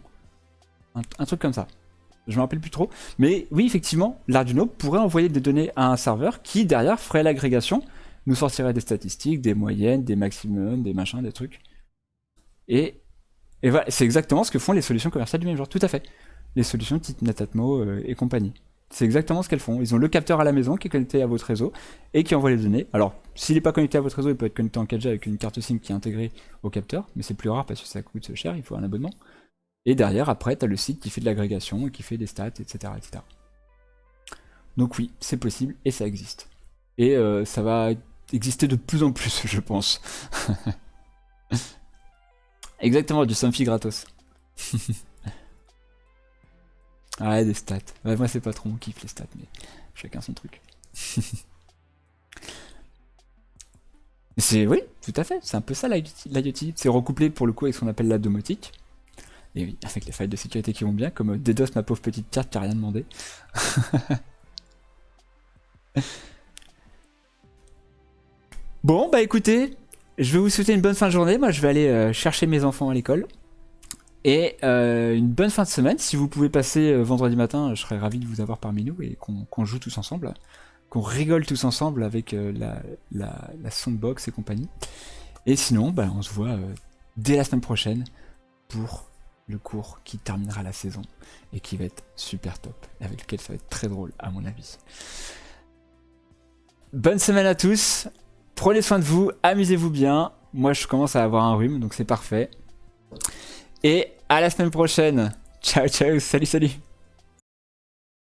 Un truc comme ça. Je me rappelle plus trop. Mais oui, effectivement, l'Arduino pourrait envoyer des données à un serveur qui, derrière, ferait l'agrégation, nous sortirait des statistiques, des moyennes, des maximums, des machins, des trucs. Et voilà, c'est exactement ce que font les solutions commerciales du même genre, tout à fait. Les solutions type Netatmo et compagnie. C'est exactement ce qu'elles font. Ils ont le capteur à la maison qui est connecté à votre réseau et qui envoie les données. Alors, s'il n'est pas connecté à votre réseau, il peut être connecté en 4G avec une carte SIM qui est intégrée au capteur, mais c'est plus rare parce que ça coûte cher, il faut un abonnement. Et derrière, après, tu as le site qui fait de l'agrégation, qui fait des stats, etc., etc. Donc oui, c'est possible et ça existe. Et ça va exister de plus en plus, je pense. Exactement, du Somfy gratos. Ouais, des stats. Ouais, moi, c'est pas trop mon kiff, les stats, mais chacun son truc. Oui, tout à fait. C'est un peu ça l'IoT. C'est recouplé pour le coup avec ce qu'on appelle la domotique. Et oui, avec les failles de sécurité qui vont bien, comme DDoS, ma pauvre petite carte qui a rien demandé. Bon, bah écoutez, je vais vous souhaiter une bonne fin de journée. Moi, je vais aller chercher mes enfants à l'école. Et une bonne fin de semaine. Si vous pouvez passer vendredi matin, je serais ravi de vous avoir parmi nous et qu'on joue tous ensemble. Qu'on rigole tous ensemble avec la soundbox et compagnie. Et sinon, bah, on se voit dès la semaine prochaine pour le cours qui terminera la saison et qui va être super top, avec lequel ça va être très drôle à mon avis. Bonne semaine à tous, prenez soin de vous, amusez-vous bien. Moi je commence à avoir un rhume, donc c'est parfait. Et à la semaine prochaine. Ciao ciao, salut salut.